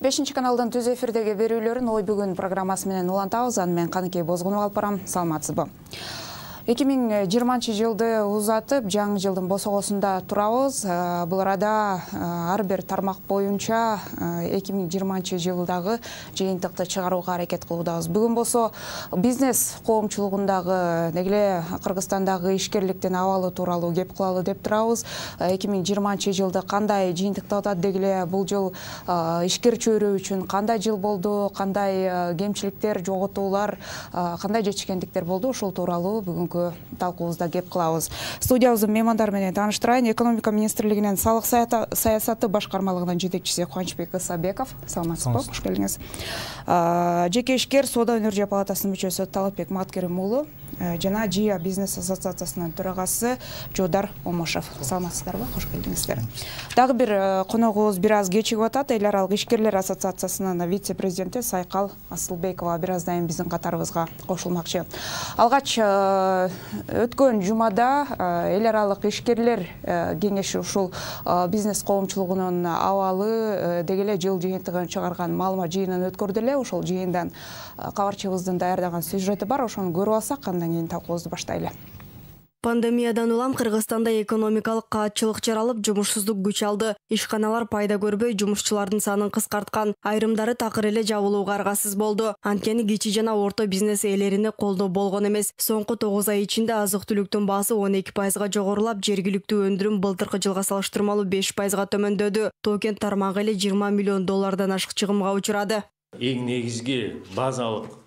5 каналдын түз эфирдеги берүүлөрүн ой бүгүн программасы менен улантабыз. Аны мен Каныкей Бозгунов алып барам. Саламатсызбы? 2020 жылды узатып, жаңы жылдын босогосунда турабыз. Бул арада ар бир тармак боюнча 2020 жылдагы жыйынтыкты чыгарууга аракет кылуудабыз. Бүгүн болсо бизнес коомчулугундагы негиле Кыргызстандагы ишкерликтин абалы тууралуу кеп кылалы деп турабыз. 2020 жылды кандай жыйынтыкта атат дегиле, бул жыл ишкер чөйрө үчүн кандай жыл болду, кандай кемчиликтер, жоготуулар, кандай жетишкендиктер болду, ошол тууралуу бүгүн талкуубузда кеп кылабыз. Студиябыздын меймандары менен тааныштырайын. Экономика министрлигинин салык саясаты башкармалыгынын жетекчиси Кубанычбек Ысабеков. Саламатсызбы? Кош келиңиз. Жеке ишкер соода өнөр палатасынын мүчөсү Талапбек Маткерим уулу жана ЖИА бизнес ассоциациясынын төрагасы Жодар Омошов. Саламатсыздарбы? Кош келиңиздер. Дагы бир коногубуз бир аз кечигип атат. Эл аралык ишкерлер ассоциациясынын вице-президенти Сайкал Асылбекова бир аздан биздин катарыбызга кошулмакчы. Алгач өткөн жумада эл аралык ишкерлер кеңеши ушул бизнес коомчулугунун абалы дегеле жыл жыйынтыгын чыгарган маалымат жыйынын өткөрдү эле. Ошол жыйындан кабарчыбыздын даярдаган сюжети бар. Ошону көрүп алсак, андан кийин талкуубузду баштайлы. Пандемиядан улам Кыргызстанда экономикалык каатчылык жаралып, жумушсуздук күч алды. Ишканалар пайда көрбөй, жумушчулардын санын кыскарткан. Айрымдары такыр эле жабылууга аргасыз болду. Анткени кичи жана орто бизнес ээлерине колдоо болгон эмес. Соңку 9 ай ичинде азык-түлүктүн баасы 12%га жогорулап, жергиликтүү өндүрүм былтыркы жылга салыштырмалуу 5%га төмөндөдү. Тоокент тармагы эле 20 миллион доллардан ашык чыгымга учурады. Эң негизги базалык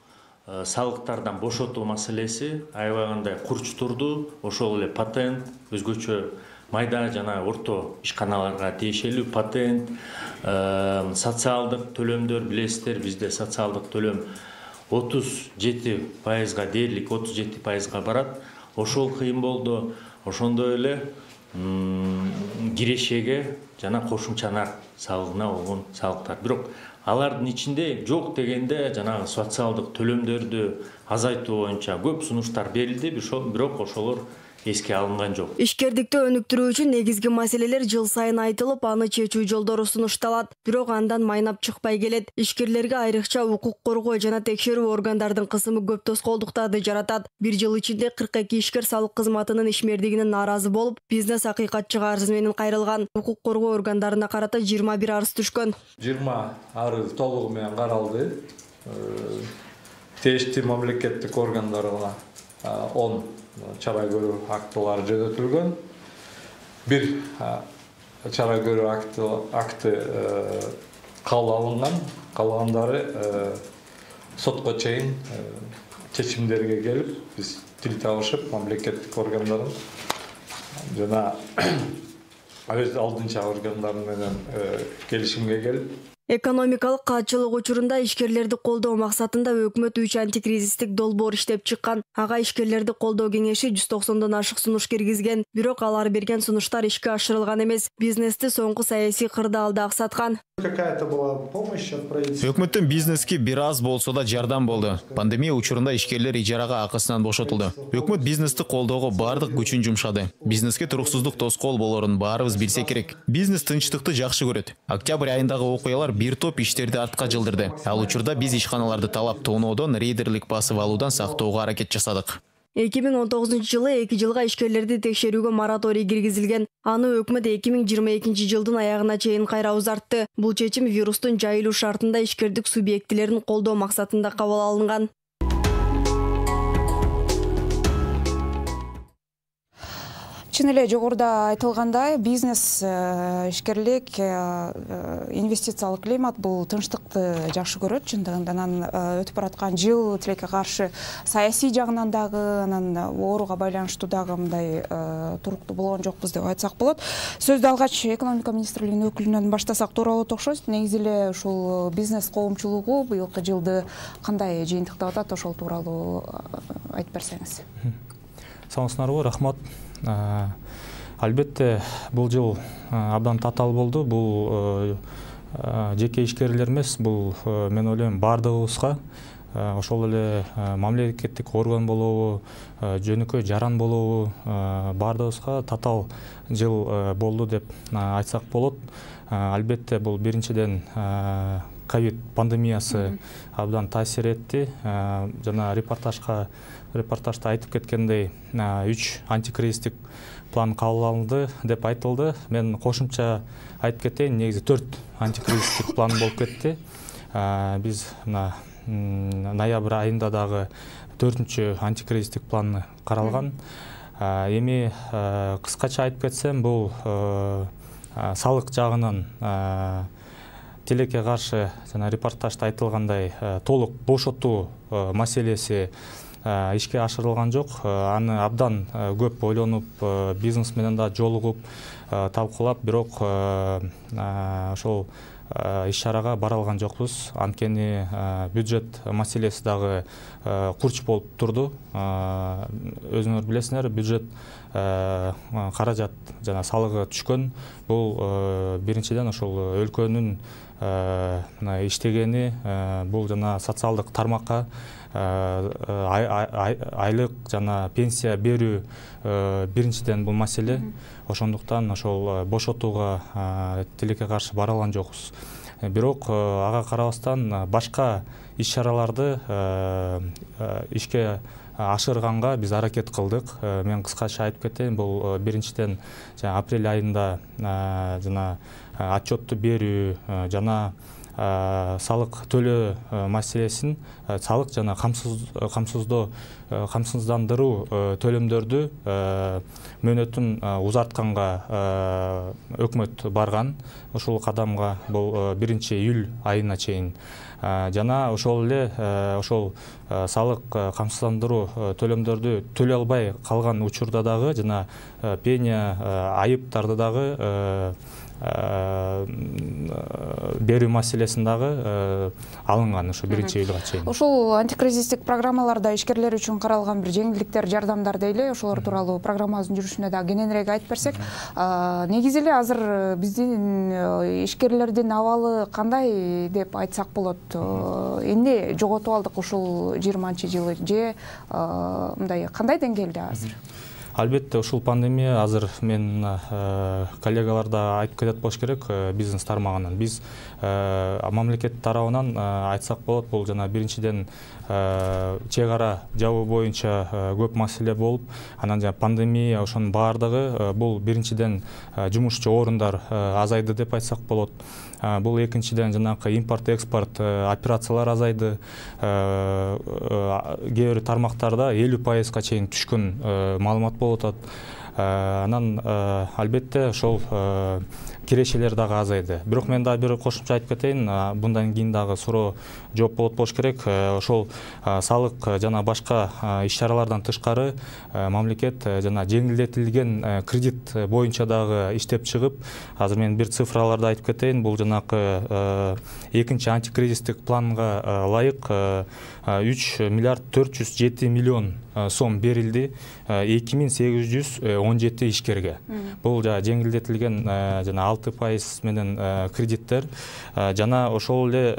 салыктардан бошотуу маселеси аябагандай курч турду. Ошол эле патент, өзгөчө майда жана орто ишканаларга тиешелүү патент, социалдык төлөмдөр, билесиздер, бизде социалдык төлөм 37%га дээрлик 37%га барат. Ошол кыйын болду. Ошондой эле кирешеге жана кошумча нарк салыгына болгон салыктар. Бирок алардын ичинде жок дегенде жанагы социалдык төлөмдөрдү азайтуу боюнча көп сунуштар берилди, бирок ошолор эске алынган жок. Ишкердикти өнүктүрүү үчүн негизги маселелер жыл сайын айтылып, аны чечүү жолдору сунушталат. Бирок андан майнап чыкпай келет. Ишкерлерге айрыкча укук коргоо жана текшерүү органдардын кысымы көп тоскоолдуктарды жаратат. Бир жыл ичинде 42 ишкер салык кызматынын ишмердигине нааразы болуп, бизнес акыйкатчыга арыз менен кайрылган. Укук коргоо органдарына карата 21 арыз түшкөн. 20 арыз толугу менен каралды. Тиештүү мамлекеттик органдарына 10 чара көрүү актылары жөнөтүлгөн. Бир чара көрүү акты кабыл алынган, калгандары сотко чейин чечимдерге келип, биз тил табышып, мамлекеттик органдардын жана өз алдынча органдар менен келишимге келип, экономикалык каатчылык учурунда ишкерлерди колдоо максатында өкмөт 3 антикризистик долбоор иштеп чыккан. Ага ишкерлерди колдоо кеңеши 190дон ашык сунуш киргизген. Бирок алар берген сунуштар ишке ашырылган эмес. Бизнести соңку саясий кырдаалда аксаткан. Какая-то была помощь от правительства. Өкмөттүн бизнеске бир аз болсо да жардам болду. Пандемия учурунда ишкерлер ижарага акысынан бошотулду. Өкмөт бизнести колдоого бардык күчүн жумшады. Бизнеске туруксуздук тоскоол болорун баарыбыз билсек керек. Бизнес тынчтыкты жакшы көрөт. Октябрь айындагы окуялар бир топ иштерди артка жылдырды. Ал учурда биз ишканаларды талап тооноодон, рейдерлик басып алуудан сактоого аракет жасадык. 2019 жылы 2 жылга ишкерлерди текшерүүгө мораторий киргизилген. Аны өкмөт 2022 жылдын аягына чейин кайра узартты. Бул чечим вирустун жайылуу шартында ишкердик субъектилерин колдоо максатында кабыл алынган. Чын эле жогоруда айтылгандай, бизнес, ишкерлик, инвестициялык климат бул тынчтыкты жакшы көрөт. Чындыгында анан өтүп бараткан жыл тилекке каршы саясий жагынан дагы, анан ооруга байланыштуу дагы мындай туруктуу болгон жокпуз деп айтсак болот. Сөздү алгач экономика министрлигинин өкүлүнөн баштасак туура болот окшойт. Негизи эле ушул бизнес коомчулугу быйылкы жылды кандай жыйынтыктап атат, ошол тууралуу айтып берсеңиз. Саламатсыздарбы, рахмат. Албетте бул жыл абдан татаал болду. Бул жеке ишкерлер эмес, бул мен ойлойм бардыгыбызга, ошол эле мамлекеттик орган болобу, жөнөкөй жаран болобу, бардыгыбызга татаал жыл болду деп айтсак болот. Албетте бул биринчиден ковид пандемиясы абдан таасир этти. Жана репортажда айтып кеткендей 3 антикризистик план кабыл алынды деп айтылды. Мен кошумча айтып кетейин, негизи 4 антикризистик план болуп кетти. Биз ноябрь айында дагы 4-чү антикризистик планы каралган. Эми кыскача айтып кетсем, бул салык жагынан тилекке каршы жана репортажда айтылгандай толук бошотуу маселеси ишке ашырылган жок. Аны абдан көп ойлонуп, бизнес менен да жолугуп, талкуулап, бирок ошол иш-чарага бара алган жокпуз. Анткени бюджет маселеси дагы курч болуп турду. Өзүңөр билесиңер, бюджет каражат жана салыгы түшкөн. Бул биринчиден ошол өлкөнүн иштегени, бул жана социалдык тармакка айлык жана пенсия берүү биринчиден бул маселе. Ошондуктан ошол бошотууга тилекке каршы бара алган жокпуз. Бирок ага карабастан башка иш-чараларды ишке ашырганга биз аракет кылдык. Мен кыскача айтып кетейин, бул биринчиден апрель айында жана отчетту берүү жана салык төлөө маселесин, салык жана камсыздандыруу төлөмдөрдү мөөнөтүн узартканга өкмөт барган. Ошол кадамга бул 1-июль айына чейин. Жана ошол эле ошол салык камсыздандыруу төлөмдөрдү төлөй албай калган учурда дагы жана пеня айыптарды дагы берүү маселесин дагы алынган ошо 1-июлга чейин. Ошол антикризистик программаларда ишкерлер үчүн каралган бир жеңилдиктер, жардамдар дейли, ошолор тууралуу программабыздын жүрүшүнө да кененирээк айтып берсек, негизи эле азыр биздин ишкерлердин абалы кандай деп айтсак болот? Эмне жоготуп алдык ушул 20-жылы же мындай кандай деңгээлде азыр? Албетте, ушул пандемия азыр мен коллегалар да айтып кетет болуш керек, бизнес тармагынан. Биз мамлекет тарабынан айтсак болот, бул жана биринчиден чек ара жабуу боюнча көп маселе болуп, анан жана пандемия ошонун баардыгы, бул биринчиден жумушчу орундар азайды деп айтсак болот. Бул экинчиден жанакы импорт-экспорт операциялар азайды. Кээ бир тармактарда 50%-га чейин түшкөн маалымат болуп атат. Анан албетте ошол кирешелер дагы азайды. Бирок мен дагы бир кошумча айтып кетейин, bundan кийин дагы суроо жооп болот болуш керек. Ошол салык жана башка иш-чаралардан тышкары мамлекет жана жеңилдетилген кредит боюнча дагы иштеп чыгып, азыр мен бир цифраларды айтып кетейин. Бул жанакы экинчи антикризистик планга ылайык 3 миллиард 407 миллион сом берилди 2817 ишкерге. Бул жеңилдетилген жана 6% менен кредиттер жана ошол эле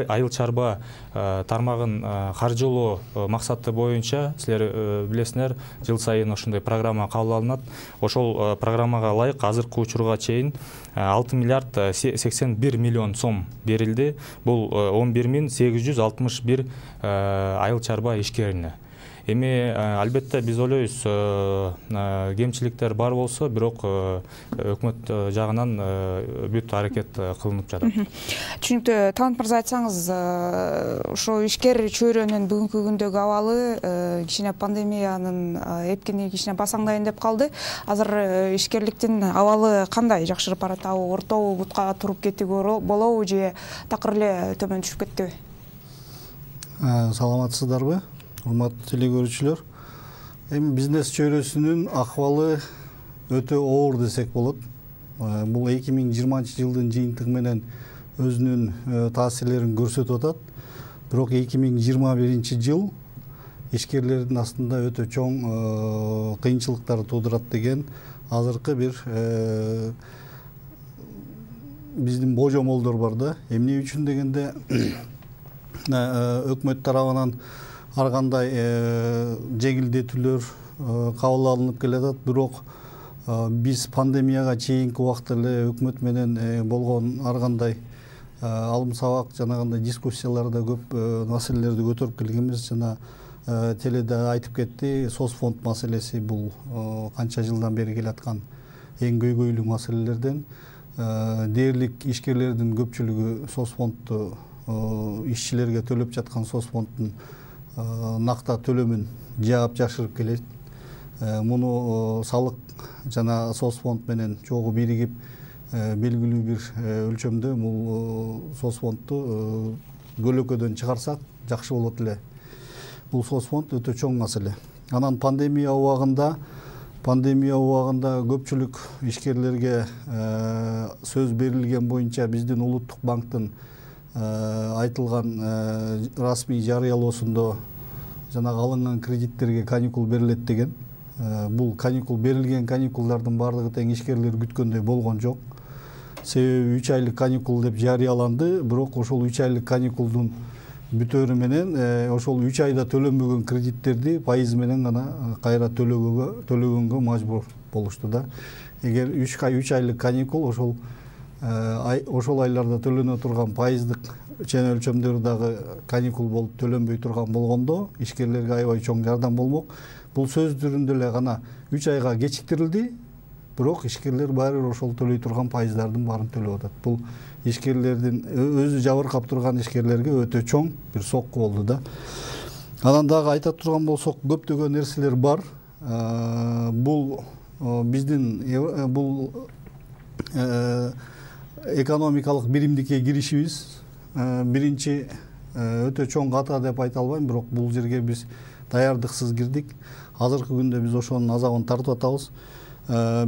айыл чарба тармагын каржылоо максаты боюнча силер билесиңер, жыл сайын ошондой программа кабыл алынат. Ошол программага ылайык азыркы учурга чейин 6 миллиард 81 миллион сом берилди. Бул 11861 айыл чарба ишкерине. Эми албетте биз ойлойбуз, кемчиликтер бар болсо, бирок өкмөт жагынан бүт аракет кылынып жатат. Түшүнүктүү. Талант мырза, айтсаңыз, ошо ишкер чөйрөнүн бүгүнкү күндөгү абалы кичине пандемиянын эпкени кичине басаңдайын деп калды. Азыр ишкерликтин абалы кандай? Жакшырып баратабы, ортобу, бутка туруп кетүүгө болобу же такыр эле төмөн түшүп кеттиби? Саламатсыздарбы, урматтуу телекөрүүчүлөр? Эми бизнес чөйрөсүнүн акыбалы өтө оор десек болот. Бул 2020 жылдын жыйынтыгы менен өзүнүн таасирлерин көрсөтүп атат. Бирок 2021 жыл ишкерлердин астында өтө чоң кыйынчылыктар туудурат деген азыркы бир биздин божомолдор бар да. Эмне үчүн дегенде өкмөт тарабынан ар кандай жеңилдетүүлөр кабыл алынып келатат, бирок биз пандемияга чейинки убакта эле өкмөт менен болгон ар кандай алым сабак жанагындай дискуссияларда көп маселелерди көтөрүп келгенбиз. Жана теледе айтып кетти, соцфонд маселеси бул канча жылдан бери келаткан эң көйгөйлүү маселелерден. Дээрлик ишкерлердин көпчүлүгү соцфондду ишчилерге төлөп жаткан соцфонддун накта төлөмүн жаап жашырып келет. Муну салык жана соцфонд менен чогуу биригип белгилүү бир өлчөмдө бул соцфондду көлөкөдөн чыгарсак жакшы болот эле. Бул соцфонд өтө чоң маселе. Анан пандемия убагында көпчүлүк ишкерлерге сөз берилген боюнча биздин улуттук банктын айтылган расмий жарыялоосунда жанагы алынган кредиттерге каникул берилет деген. Бул каникул берилген каникулдардын бардыгы тең ишкерлер күткөндөй болгон жок. Себеби 3 айлык каникул деп жарыяланды, бирок ошол 3 айлык каникулдун бүтөөрү менен ошол 3 айда төлөнбөгөн кредиттерди пайыз менен гана кайра төлөгөнгө мажбур болушту да. Эгер 3 айлык каникул ошол айларда төлөнө турган пайыздык чен өлчөмдөр дагы каникул болуп төлөнбөй турган болгондо ишкерлерге аябай чоң жардам болмок. Бул сөз түрүндө эле гана 3 айга кечиктирилди, бирок ишкерлер баары бир ошол төлөй турган пайыздардын баарын төлөп атат. Бул ишкерлердин өзү жабыркап турган ишкерлерге өтө чоң бир сокку болду да. Анан дагы айта турган болсок, көптөгөн нерселер бар. Бул биздин экономикалык биримдикке киришибиз биринчи өтө чоң ката деп айта албайм, бирок бул жерге биз даярдыксыз кирдик. Азыркы күндө биз ошонун азабын тартып атабыз.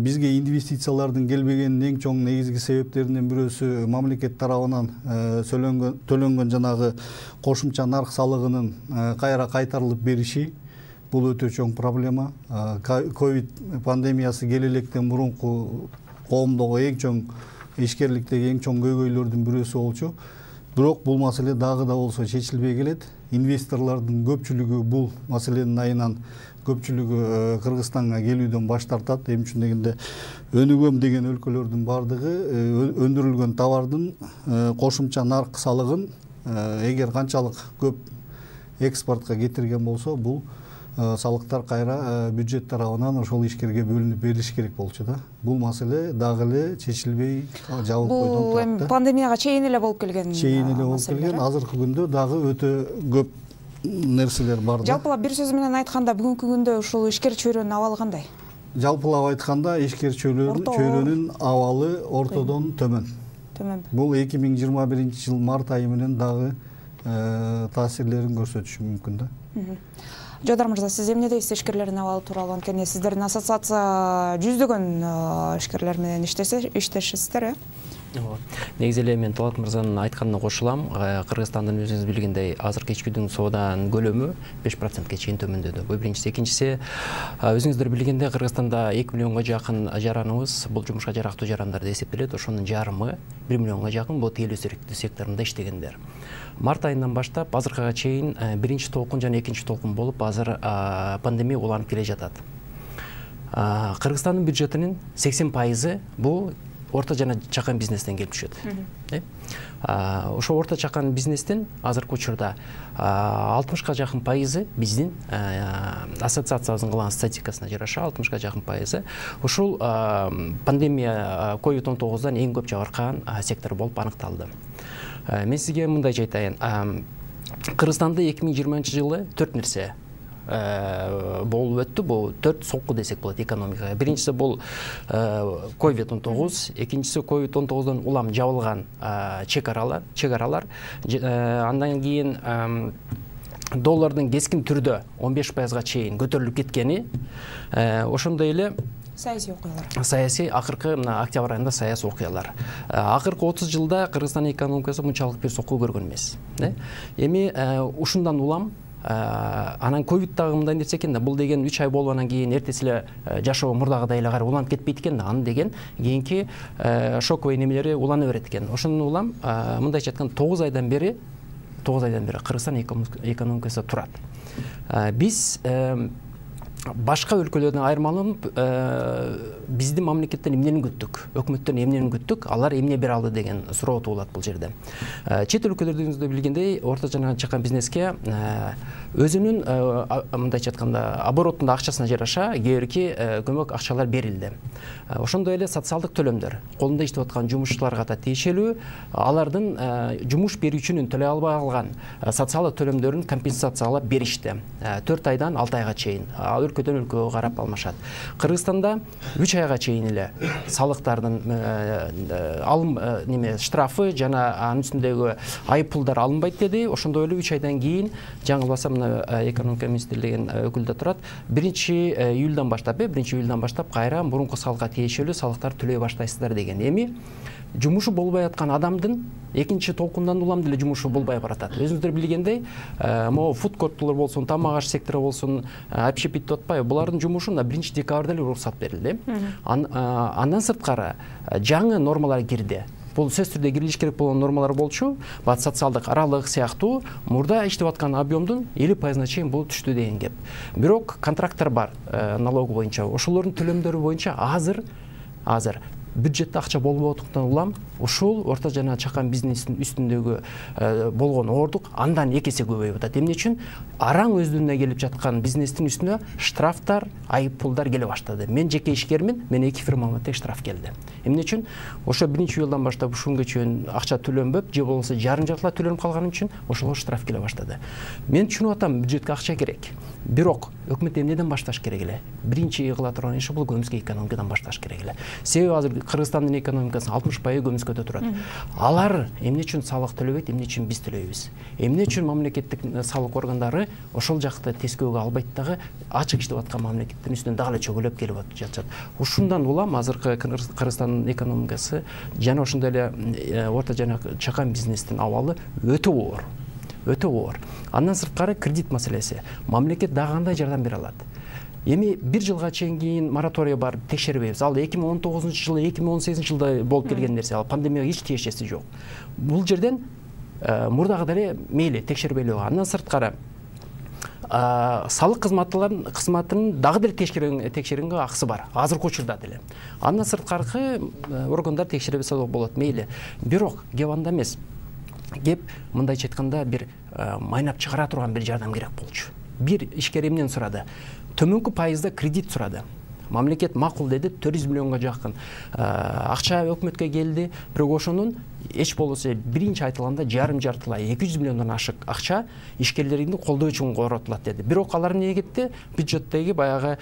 Бизге инвестициялардын келбегенин эң чоң негизги себептеринен бирөөсү мамлекет тарабынан төлөнгөн жанагы кошумча нарк салыгынын кайра кайтарылып бериши. Бул өтө чоң проблема. Ковид пандемиясы келе электен мурунку коомдогу эң чоң ишкерликтеги эң чоң көйгөйлөрдүн бирөөсү болчу. Бирок бул маселе дагы да болсо чечилбей келет. Инвесторлордун көпчүлүгү бул маселенин айынан көпчүлүгү Кыргызстанга келүүдөн баш тартат. Эми үчүн дегенде өнүгөм деген өлкөлөрдүн бардыгы өндүрүлгөн товардын кошумча нарк салыгын эгер канчалык көп экспортко кетирген болсо, бул салыктар кайра бюджет тарабынан ошол ишкерге бөлүнүп берилиш керек болчу да. Бул маселе дагы эле чечилбей жабылып койдон турат. Бул эми пандемияга чейин эле болуп келген. Азыркы күндө дагы өтө көп нерселер бар да. Жалпылап бир сөз менен айтканда бүгүнкү күндө ушул ишкер чөйрөнүн абалы кандай? Жалпылап айтканда ишкер чөйрөнүн абалы ортодон төмөн. Бул 2021 жыл март айы менен дагы таасирлерин көрсөтүшү мүмкүн да. Жодар мырза, сиз эмне дейсиз ишкерлердин абалы тууралуу? Анткени сиздердин ассоциация жүздөгөн ишкерлер менен иштешисиздер, Негизи эле мен Талат мырзанын айтканына кошулам. Кыргызстандын өзүңүз билгендей азыркы ички күндүн сооданын көлөмү 5%ке чейин төмөндөдү. Бул биринчиси. Экинчиси, өзүңүздөр билгендей Кыргызстанда 2 миллионго жакын жараныбыз бул жумушка жарактуу жарандар деп эсептелет. Ошонун жарымы 1 миллионго жакын бул тегелүү секторунда иштегендер. Март айынан баштап азыркыга чейин биринчи толкун жана экинчи толкун болуп, азыр пандемия уланып келе жатат. Кыргызстандын бюджетинин 80% бул орто жана чакан бизнестен келип түшөт. Ошо орто чакан бизнестин азыркы учурда 60га жакын пайызы биздин ассоциациябыздын кылган статистикасына жараша 60га жакын пайызы ушул пандемия COVID-19-дан эң көп жабыркаган сектор болуп аныкталды. Мен сизге мындайча айтайын. Кыргызстанда 2020 жылы 4 нерсе болуп өттү. Бул 4 сокку десек болот экономикага. Биринчиси бул COVID-19, экинчиси COVID-19дон улам жабылган чек-аралар. Андан кийин доллардын кескин түрдө 15%га чейин көтөрүлүп кеткени, ошондой эле саясий окуялар. Саясий акыркы мына октябрь айында саясий окуялар. Акыркы 30 жылда Кыргызстан экономикасы мынчалык бир сокку көргөн эмес. Эми ушундан улам анан ковид дагы мындай нерсе экен да, бул деген 3 ай болгондон кийин эртеси эле жашоо мурдагыдай эле кайра уланып кетпейт экен да. Аны деген кийинки шоковый немелери улана берет экен. Ошондон улам мындайча айтканда 9 айдан бери Кыргызстан экономикасы турат. Биз башка өлкөлөрдөн айырмаланып, биздин мамлекеттен эмнени күттүк, өкмөттөн эмнени күттүк, алар эмне бере алды деген суроо туулат бул жерде. Чет өлкөлөрдө билгендей, орто жана чакан бизнеске өзүнүн мындайча айтканда оборотунда акчасына жараша кээ көмөк акчалар берилди. Ошондой эле социалдык төлөмдөр колунда иштеп аткан жумушчуларга да тиешелүү, алардын жумуш берүүчүнүн төлөй албай калган социалдык төлөмдөрүн компенсациялап беришти. 4 айдан 6 айга чейин. Өлкөдөн өлкөгө карап алмашат. Кыргызстанда 3 айга чейин эле салыктардын алым штрафы жана анын үстүндөгү айыппулдар алынбайт деди. Ошондой эле 3 айдан кийин жаңылбасам экономика министрлигинин өкүлдө турат. 1-июлдан баштап кайра мурунку салыкка тиешелүү салыктар төлөй баштайсыздар деген. Эми жумушу болбой аткан адамдын экинчи толкундан улам деле жумушу болбой баратат. Өзүңүздөр билгендей, могу фудкорттор болсун, тамак аш сектору болсун, общепит деп атпайбы, булардын жумушуна 1-декабрда эле уруксат берилди. Андан сырткары жаңы нормалар кирди. Бул сөз түрдө кирилиш керек болгон нормалар болчу. Бат социалдык аралык сыяктуу мурда иштеп аткан объемдун 50% чейин бул түштү деген кеп. Бирок контракттар бар налог боюнча. Ошолордун төлөмдөрү боюнча азыр бюджетте акча болбогондуктан улам ушул орто жана чакан бизнестин үстүндөгү болгон оордук андан 2 эсе көбөйүп атат. Эмне үчүн араң өздүнө келип жаткан бизнестин үстүнө штрафтар, айыппулдар келе баштады. Мен жеке ишкермин, мен 2 фирмама тең штраф келди. Эмне үчүн? Ошо 1-июлдан баштап ушунга чейин акча төлөнбөп, же болбосо жарым-жартылай төлөнүп калган үчүн ошого штраф келе баштады. Мен түшүнүп атам, бюджетке акча керек. Бирок өкмөт эмнеден башташ керек эле? Биринчи кыла турган иши бул көмүскө экономикадан башташ керек эле. Себеби азыр Кыргызстандын экономикасы 60% көмүскөдө турат. Алар эмне үчүн салык төлөбөйт, эмне үчүн биз төлөйбүз? Эмне үчүн мамлекеттик салык органдары ошол жакты тескөөгө албайт дагы ачык иштеп аткан мамлекеттин үстүнөн дагы эле чөгөлөп келип жатат. Ушундан улам азыркы Кыргызстандын экономикасы жана ошондой эле орто жана чакан бизнестин абалы өтө оор. Андан сырткары кредит маселеси. Мамлекет дагы кандай жардам бере алат? Эми 1 жылга чейин кийин мораторий бар, текшербейбиз. Ал 2019-жылы, 2018-жылда болуп келген нерсе. Ал пандемияга эч тиешеси жок. Бул жерден мурдагы деле мейли текшербейлөө. Андан сырткары салык кызматынын дагы деле текшерүүгө акысы бар. Азыркы учурда деле. Андан сырткары органдар текшере берсе болот, мейли. Бирок кеп анда эмес. Кеп мындайча айтканда бир майнап чыгара турган бир жардам керек болчу. Бир ишкер эмнен сурады? Төмөнкү пайызда кредит сурады. Мамлекет макул деди, 400 миллионго жакын акча өкмөткө келди. Бирок ошонун эч болбосо биринчи айтылганда жарым-жартылай 200 миллиондон ашык акча ишкерлерди колдоо үчүн коротулат деди. Бирок алар эмнеге кетти? Бюджеттеги баягы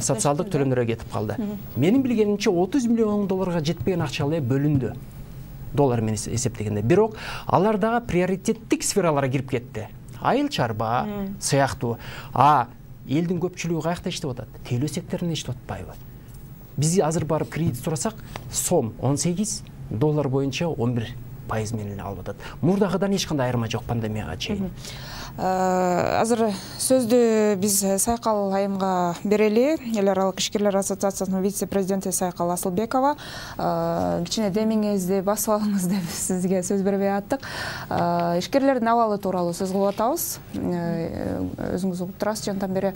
социалдык төлөмдөргө кетип калды. Менин билгенимче 30 миллион долларга жетпеген акча эле бөлүндү. Доллар менен эсептегенде. Бирок алар дагы приоритеттик сфераларга кирип кетти. Айыл чарба сыяктуу. Элдин көпчүлүгү каякта иштеп атат? Тейлөө секторунда иштеп атпайбы? Биз азыр барып кредит сурасак, сом 18, доллар боюнча 11% менен алып атат. Мурдагыдан эч кандай айырма жок пандемияга чейин. Азыр сөздү биз Сайкал айымга берели. Эл аралык ишкерлер ассоциациясынын вице-президенти Сайкал Асылбекова. Кичине демиңизди басып алыңыз деп сизге сөз бербей аттык. Ишкерлердин абалы тууралуу сөз кылып атабыз. Өзүңүз угуп турасыз жандан бери.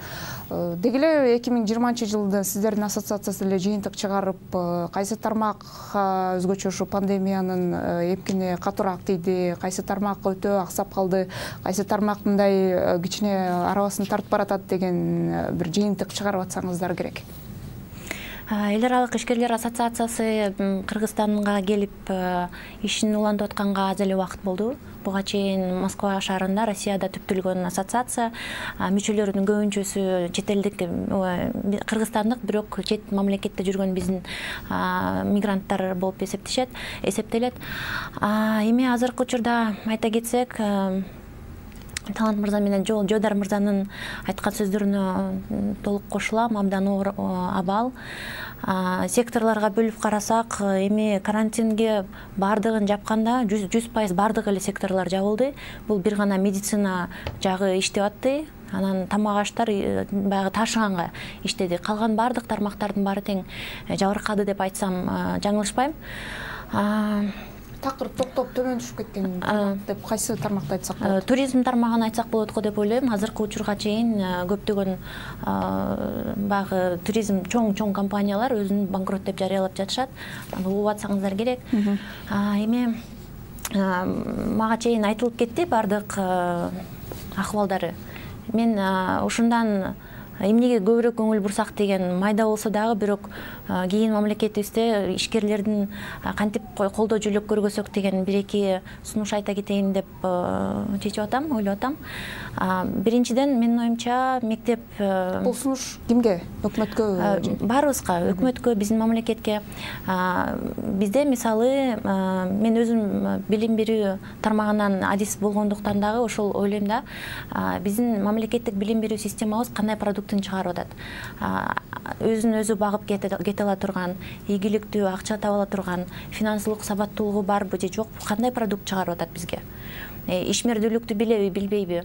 Деги эле 2020-жылда сиздердин ассоциациясы эле жыйынтык чыгарып, кайсы тармакка өзгөчө ушу пандемиянын эпкини катуураак тийди, кайсы тармак өтө аксап калды, кайсы тармак мындай кичине арабасын тартып баратат деген бир жыйынтык чыгарып атсаңыздар керек. Эл аралык ишкерлер ассоциациясы Кыргызстанга келип ишин улантып атканга аз эле убакыт болду. Буга чейин Москва шаарында Россияда түптөлгөн ассоциация мүчөлөрүнүн көбүнчөсү чет элдик, кыргызстандык, бирок чет мамлекетте жүргөн биздин мигранттар болуп эсептелет. Эми азыркы учурда айта кетсек, Талант мырза менен Жодар мырзанын айткан сөздөрүнө толук кошулам. Абдан оор абал. Секторлорго бөлүп карасак, эми карантинге бардыгын жапканда 100% бардыгы эле секторлор жабылды. Бул бир гана медицина жагы иштеп атты. Анан тамак аштар баягы ташыганга иштеди. Калган бардык тармактардын баары тең жабыркады деп айтсам жаңылышпайм. такыр токтоп төмөн түшүп кеткен деп кайсы тармакты айтсак болот? Туризм тармагын айтсак болот го деп ойлойм. Азыркы учурга чейин көптөгөн баягы туризм чоң компаниялар өзүн банкрот деп жарыялап жатышат. Угуп атсаңыздар керек. Эми мага чейин айтылып кетти бардык акыбалдары. Мен ушундан эмнеге көбүрөөк көңүл бурсак деген майда болсо дагы, бирок кийин мамлекетибизде ишкерлердин кантип колдоо жөлөк көргөзсөк деген бир-эки сунуш айта кетейин деп чечип атам, ойлоп атам. Биринчиден, менин оюмча, мектеп... Бул сунуш кимге? Өкмөткө? Барыбызга, өкмөткө, биздин мамлекетке. Бизде, мисалы, мен өзүм билим берүү тармагынан адис болгондуктан дагы ошол ойлойм да, биздин мамлекеттик билим берүү системабыз кандай продуктун чыгарып атат. Өзүн өзү багып кете ала турган, ийгиликтүү акча таба ала турган, финансылык сабаттуулугу барбы же жокпу, кандай продукт чыгарып атат бизге? Ишмердүүлүктү билеби, билбейби?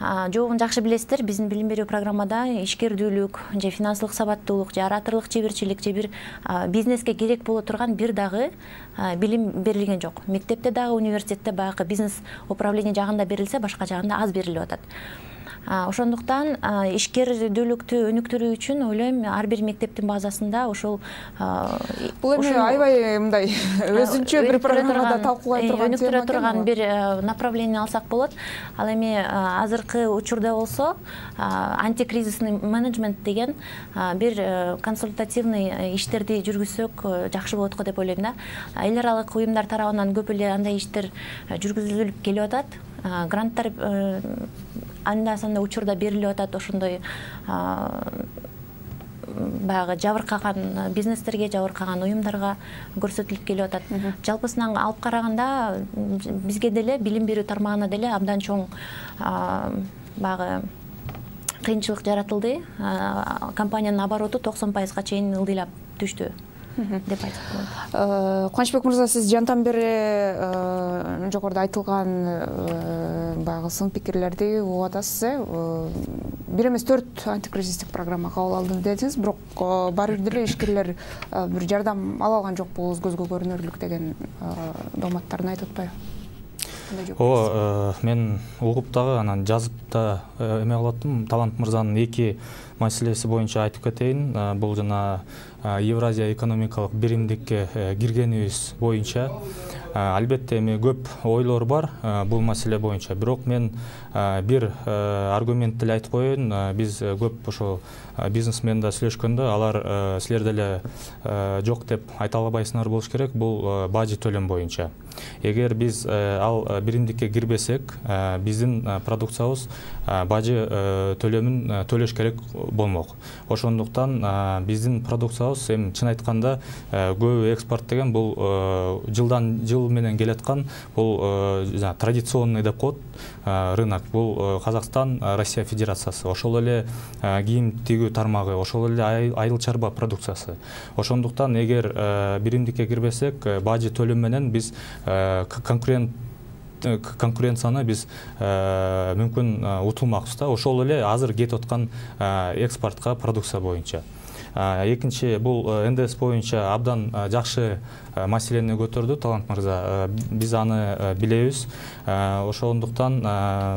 Жообун жакшы билесиздер, биздин билим берүү программада ишкердүүлүк же финансылык сабаттуулук же ораторлук чеберчилик же бир бизнеске керек боло турган бир дагы билим берилген жок. Мектепте дагы, университетте баягы бизнес управление жагында берилсе, башка жагында аз берилип атат. Ошондуктан ишкердүүлүктү өнүктүрүү үчүн ойлойм, ар бир мектептин базасында ошол бул эми аябай мындай өзүнчө бир программада талкуулай турган өнүктүрө турган бир направление алсак болот. Ал эми азыркы учурда болсо антикризисный менеджмент деген бир консультативный иштерди жүргүзсөк жакшы болот го деп ойлойм да. Эл аралык уюмдар тарабынан көп эле андай иштер жүргүзүлүп келип атат. Гранттар анда-санда учурда берилип атат, ошондой баягы жабыркаган бизнестерге, жабыркаган уюмдарга көрсөтүлүп келип атат. Жалпысынан алып караганда бизге деле билим берүү тармагына деле абдан чоң баягы кыйынчылык жаратылды. Компаниянын обороту 90%-га чейин ылдыйлап түштү деп айтсак болот. Кубанычбек мырза, сиз жантан бери жогоруда айтылган баягы сын пикирлерди угуп атасыз. Бир эмес 4 антикризистик программа кабыл алдым дедиңиз, бирок баары бир деле ишкерлер бир жардам ала алган жокпуз, көзгө көрүнөрлүк деген дооматтарын айтып атпайбы? Мен угуп дагы анан жазып да эме кылаттым. Талант мырзанын эки маселеси боюнча айтып кетейин. Бул жана Евразия экономикалык биримдикке киргенибиз боюнча. Албетте эми көп ойлор бар бул маселе боюнча. Бирок мен бир аргумент деле айтып коеюн. Биз көп ошо бизнесменде сүйлөшкөндө алар силер деле жок деп айта албайсыңар болуш керек. Бул бажы төлөм боюнча. Эгер биз ал биримдикке кирбесек, биздин продукциябыз бажы төлөмүн төлөш керек болмок. Ошондуктан биздин продукциябыз эми чын айтканда көбү экспорт деген бул жылдан жыл менен келаткан бул традиционный деп коет рынок. Бул Казакстан, Россия Федерациясы. Ошол эле кийим тигүү тармагы, ошол эле айыл чарба продукциясы. Ошондуктан эгер биримдикке кирбесек, бажы төлөм менен биз конкуренцияны биз мүмкүн утулмакпыз да. Ошол эле азыр кетип аткан экспортко продукция боюнча. Экинчи, бул НДС боюнча абдан жакшы маселени көтөрдү Талант мырза. Биз аны билебиз. Ошондуктан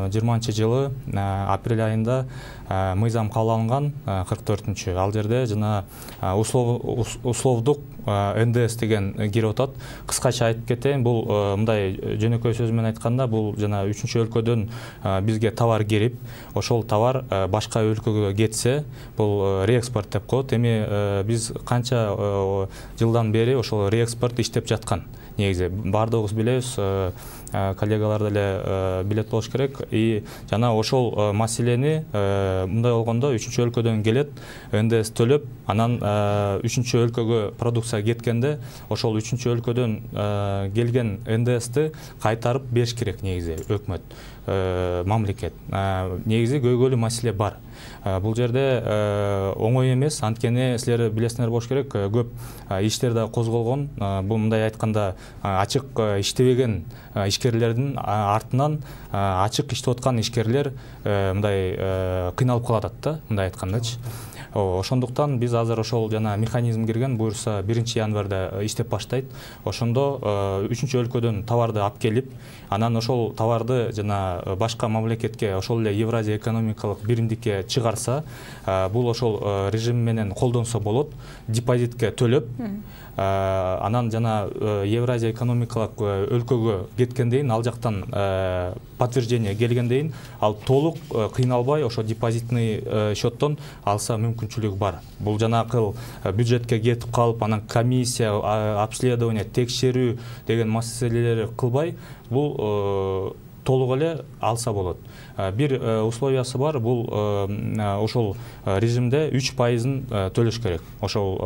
20-жылы апрель айында мыйзам кабыл алынган 44-чү. Ал жерде жана условдук НДС деген кирип атат. Кыскача айтып кетейин, бул мындай жөнөкөй сөз менен айтканда, бул жана 3-чү өлкөдөн бизге товар кирип, ошол товар башка өлкөгө кетсе, бул реэкспорт деп коет. Эми биз канча жылдан бери ошол реэкспорт иштеп жаткан. Негизи баардыгыбыз билебиз, коллегалар деле билет болуш керек. И жана ошол маселени мындай болгондо 3-чү өлкөдөн келет, НДС төлөп, анан 3-чү өлкөгө продукция кеткенде ошол 3-чү өлкөдөн келген НДСти кайтарып бериш керек негизи өкмөт, мамлекет. Негизи көйгөйлүү маселе бар. Бул жерде оңой эмес, анткени силер билесиңер болуш керек, көп иштер да козголгон. Бул мындай айтканда ачык иштебеген ишкерлердин артынан ачык иштеп аткан ишкерлер мындай кыйналып калат да, мындай айткандачы. Ошондуктан биз азыр ошол жана механизм кирген, буюрса 1-январда иштеп баштайт. Ошондо 3-өлкөдөн товарды алып келип, анан ошол товарды жана башка мамлекетке, ошол эле Евразия экономикалык биримдикке чыгарса, бул ошол режим менен колдонсо болот, депозитке төлөп, анан жана Евразия экономикалык өлкөгө кеткенден ал жактан подтверждение келгенден ал толук кыйналбай ошо депозитный счеттон алса мүмкүнчүлүгү бар. Бул жанакыл бюджетке кетип калып, анан комиссия, обследование, текшерүү деген маселелер кылбай, бул толук эле алса болот. Бир условиясы бар, бул ошол режимде 3% төлөш керек. Ошол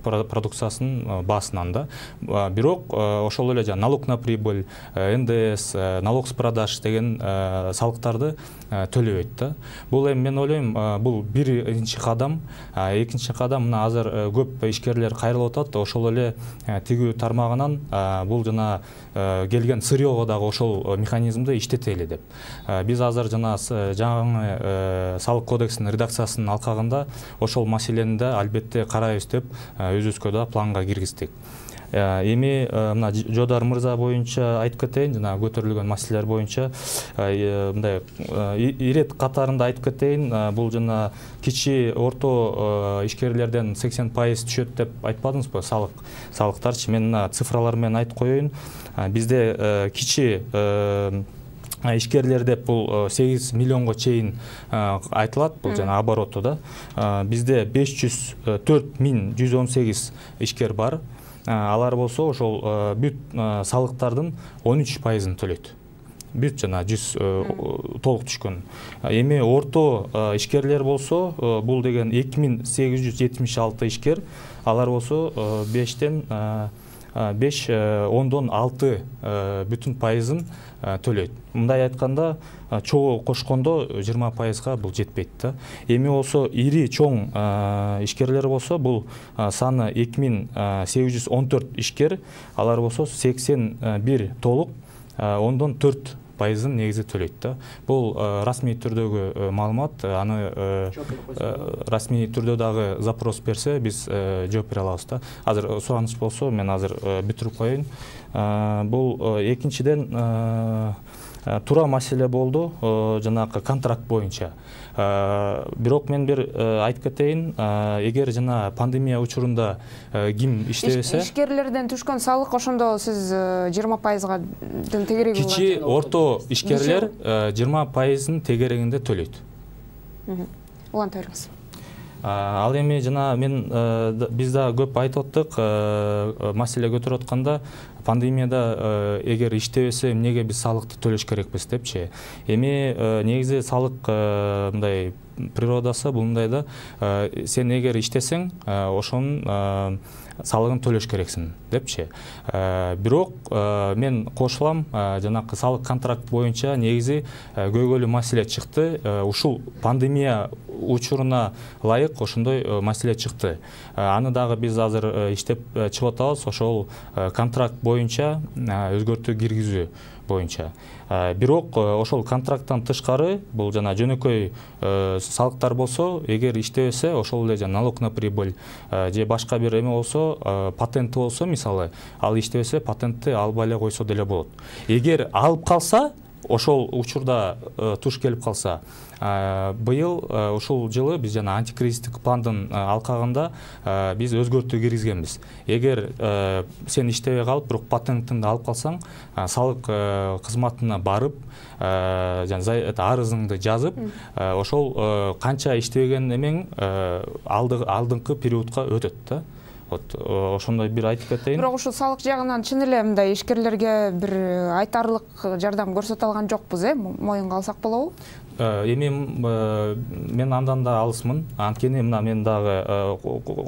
продукциясынын баасынан да. Бирок ошол эле налог на прибыль, НДС, налог с продаж деген салыктарды төлөбөйт да. Бул эми мен ойлойм, бул биринчи кадам. Экинчи кадам, мына азыр көп ишкерлер кайрылып атат, ошол эле тигүү тармагынан бул жана келген сырьёго дагы ошол механизмди иштетели деп. Биз азыр жана жаңы салык кодексинин редакциясынын алкагында ошол маселени да албетте карайбыз деп өзүбүзгө да планга киргиздик. Эми мына Жодар мырза боюнча айтып кетейин, жана көтөрүлгөн маселелер боюнча мындай ирет катарында айтып кетейин, бул жана кичи орто ишкерлерден 80% түшөт деп айтпадыңызбы, салыктарчы? Мен цифралар менен айтып коеюн. Бизде кичи ишкерлер деп бул 8 миллионго чейин айтылат, бул жана обороту да. Бизде 504.118 ишкер бар. Алар болсо ошол бүт салыктардын 13%-ын төлөйт. Бүт жана 100 толук түшкөн. Эми орто ишкерлер болсо, бул деген 2876 ишкер, алар болсо 5,6% төлөйт. Мындай айтканда, чогуу кошкондо 20%-га бул жетпейт да. Эми болсо ири чоң ишкерлер болсо, бул саны 2814 ишкер, алар болсо 81 толук 4%-ын негизи төлөйт да. Бул расмий түрдөгү маалымат, аны расмий түрдө дагы запрос берсе, биз жооп бере алабыз да. Азыр сураныч болсо, мен азыр бүтүрүп коеюн. Бул экинчиден тура маселе болду, жанакы контракт боюнча. Бирок мен бир айтып кетейин, эгер жана пандемия учурунда ким иштебесе, ишкерлерден түшкөн салык ошондо сиз 20%-га тегереги болгон. Кичи орто ишкерлер 20%-ын тегерегинде төлөйт. Уланта бериңиз. Ал эми жана мен биз да көп айтып аттык, маселе көтөрүп атканда, пандемияда эгер иштебесе эмнеге биз салыкты төлөш керекпиз депчи. Эми негизи салык мындай природасы бул мындай да, сен эгер иштесең, ошонун салыгын төлөш керексиң депчи. Бирок мен кошулам, жанакы салык контракт боюнча негизи көйгөйлүү маселе чыкты. Ушул пандемия учуруна ылайык ошондой маселе чыкты. Аны дагы биз азыр иштеп чыгып атабыз, ошол контракт боюнча өзгөртүү киргизүү боюнча. Бирок ошол контракттан тышкары, бул жана жөнөкөй салыктар болсо, эгер иштебесе, ошол эле жана налог на прибыль же башка бир эме болсо, патенти болсо, мисалы, ал иштебесе, патентти албай эле койсо деле болот. Эгер алып калса, ошол учурда туш келип калса, быйыл ушул жылы биз жана антикризистик пландын алкагында биз өзгөртүү киргизгенбиз. Эгер сен иштебей калып, бирок патентиңди алып калсаң, салык кызматына барып, арызыңды жазып, ошол канча иштебеген эмең алдыңкы периодко өтөт да. Ошондой бир айтып кетейин. Бирок ушул салык жагынан чын эле мындай ишкерлерге бир айтарлык жардам көрсөтө алган жокпуз, моюнга алсак болобу? Эми мен андан да алысмын. Анткени мына мен дагы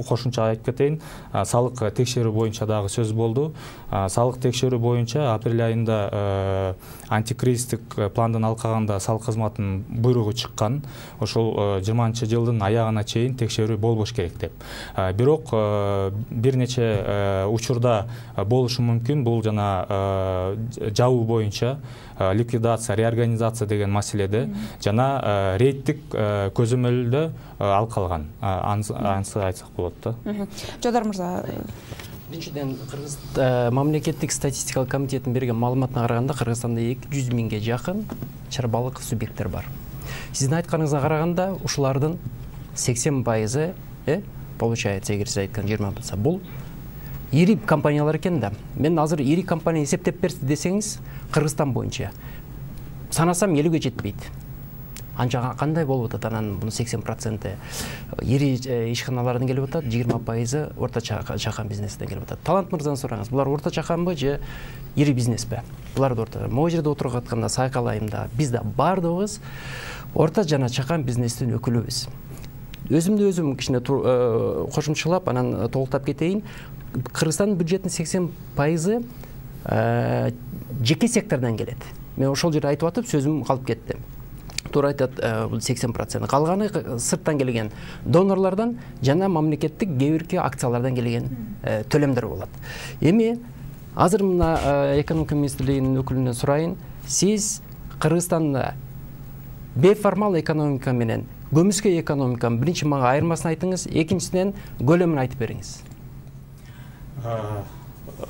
кошумча айтып кетейин. Салык текшерүү боюнча дагы сөз болду. Салык текшерүү боюнча апрель айында антикризистик пландын алкагында салык кызматынын буйругу чыккан. Ошол 20-жылдын аягына чейин текшерүү болбош керек деп. Бирок бир нече учурда болушу мүмкүн. Бул жана жабуу боюнча ликвидация, реорганизация деген маселеде жана рейдтик көзөмөлдө алкалган, анысы айтсак болот да. Жадар мырза, биринчиден Кыргыз мамлекеттик статистикалык комитеттин берген маалыматына караганда Кыргызстанда 200 миңге жакын чарбалык субъекттер бар. Сиздин айтканыңызга караганда ушулардын 80% получается, эгер сиз айткан 20 болсо, бул ири компаниялар экен да. Мен азыр ири компания эсептеп берди десеңиз, Кыргызстан боюнча санасам 50-ге жетпейт. Анча кандай болуп атат, анан бунун 80% ири ишканалардан келип атат, 20% орто чакан бизнестен келип атат. Талант мырзаны сураңыз, булар орто чаканбы же ири бизнеспи? Буларды орто. Могу жерде отуруп атканда сайкалайымда биз да бардыгыбыз орто жана чакан бизнестин өкүлүбүз. Өзүмдү өзүм кичине кошумчалап, анан толуктап кетейин. Кыргызстандын бюджетинин 80% жеке сектордон келет. Мен ошол жерде айтып атып, сөзүм калып кетти. Туура айтат, бул 80%. Калганы сырттан келген донорлордон жана мамлекеттик кээ-бирки акциялардан келген төлөмдөр болот. Эми азыр мына экономика министрлигинин өкүлүнөн сурайын, сиз Кыргызстанда бейформал экономика менен көмүскө экономиканын биринчи мага айырмасын айтыңыз, экинчисинен көлөмүн айтып бериңиз.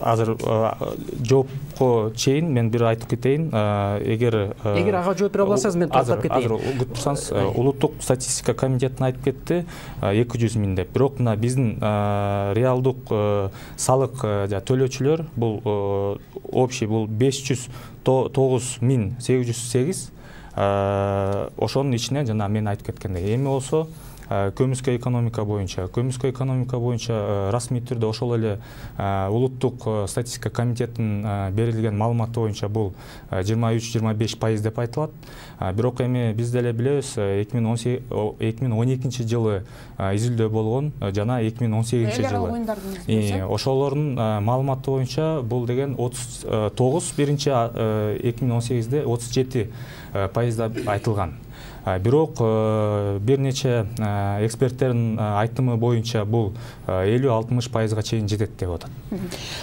Азыр жоопко чейин мен бир айтып кетейин. Эгер ага жооп бере алсаңыз, мен токтоп кетейин. Азыр күтүп турсаңыз, улуттук статистика комитетин айтып кетти 200 миң деп. Бирок мына биздин реалдык салык төлөөчүлөр бул общий бул 509.808. Ошонун ичинен жана мен айтып кеткендей, эми болсо көмүскө экономика боюнча расмий түрдө ошол эле улуттук статистика комитетинин берилген маалыматы боюнча бул 23-25% деп айтылат. Бирок эми биз деле билебиз, 2012 жылы изилдөө болгон жана 2018 жылы. Ошолордун маалыматы боюнча бул деген 39, биринчи 2018-де 37% айтылган. Бирок бир нече эксперттердин айтымы боюнча бул 50-60%га чейин жетет деп атат.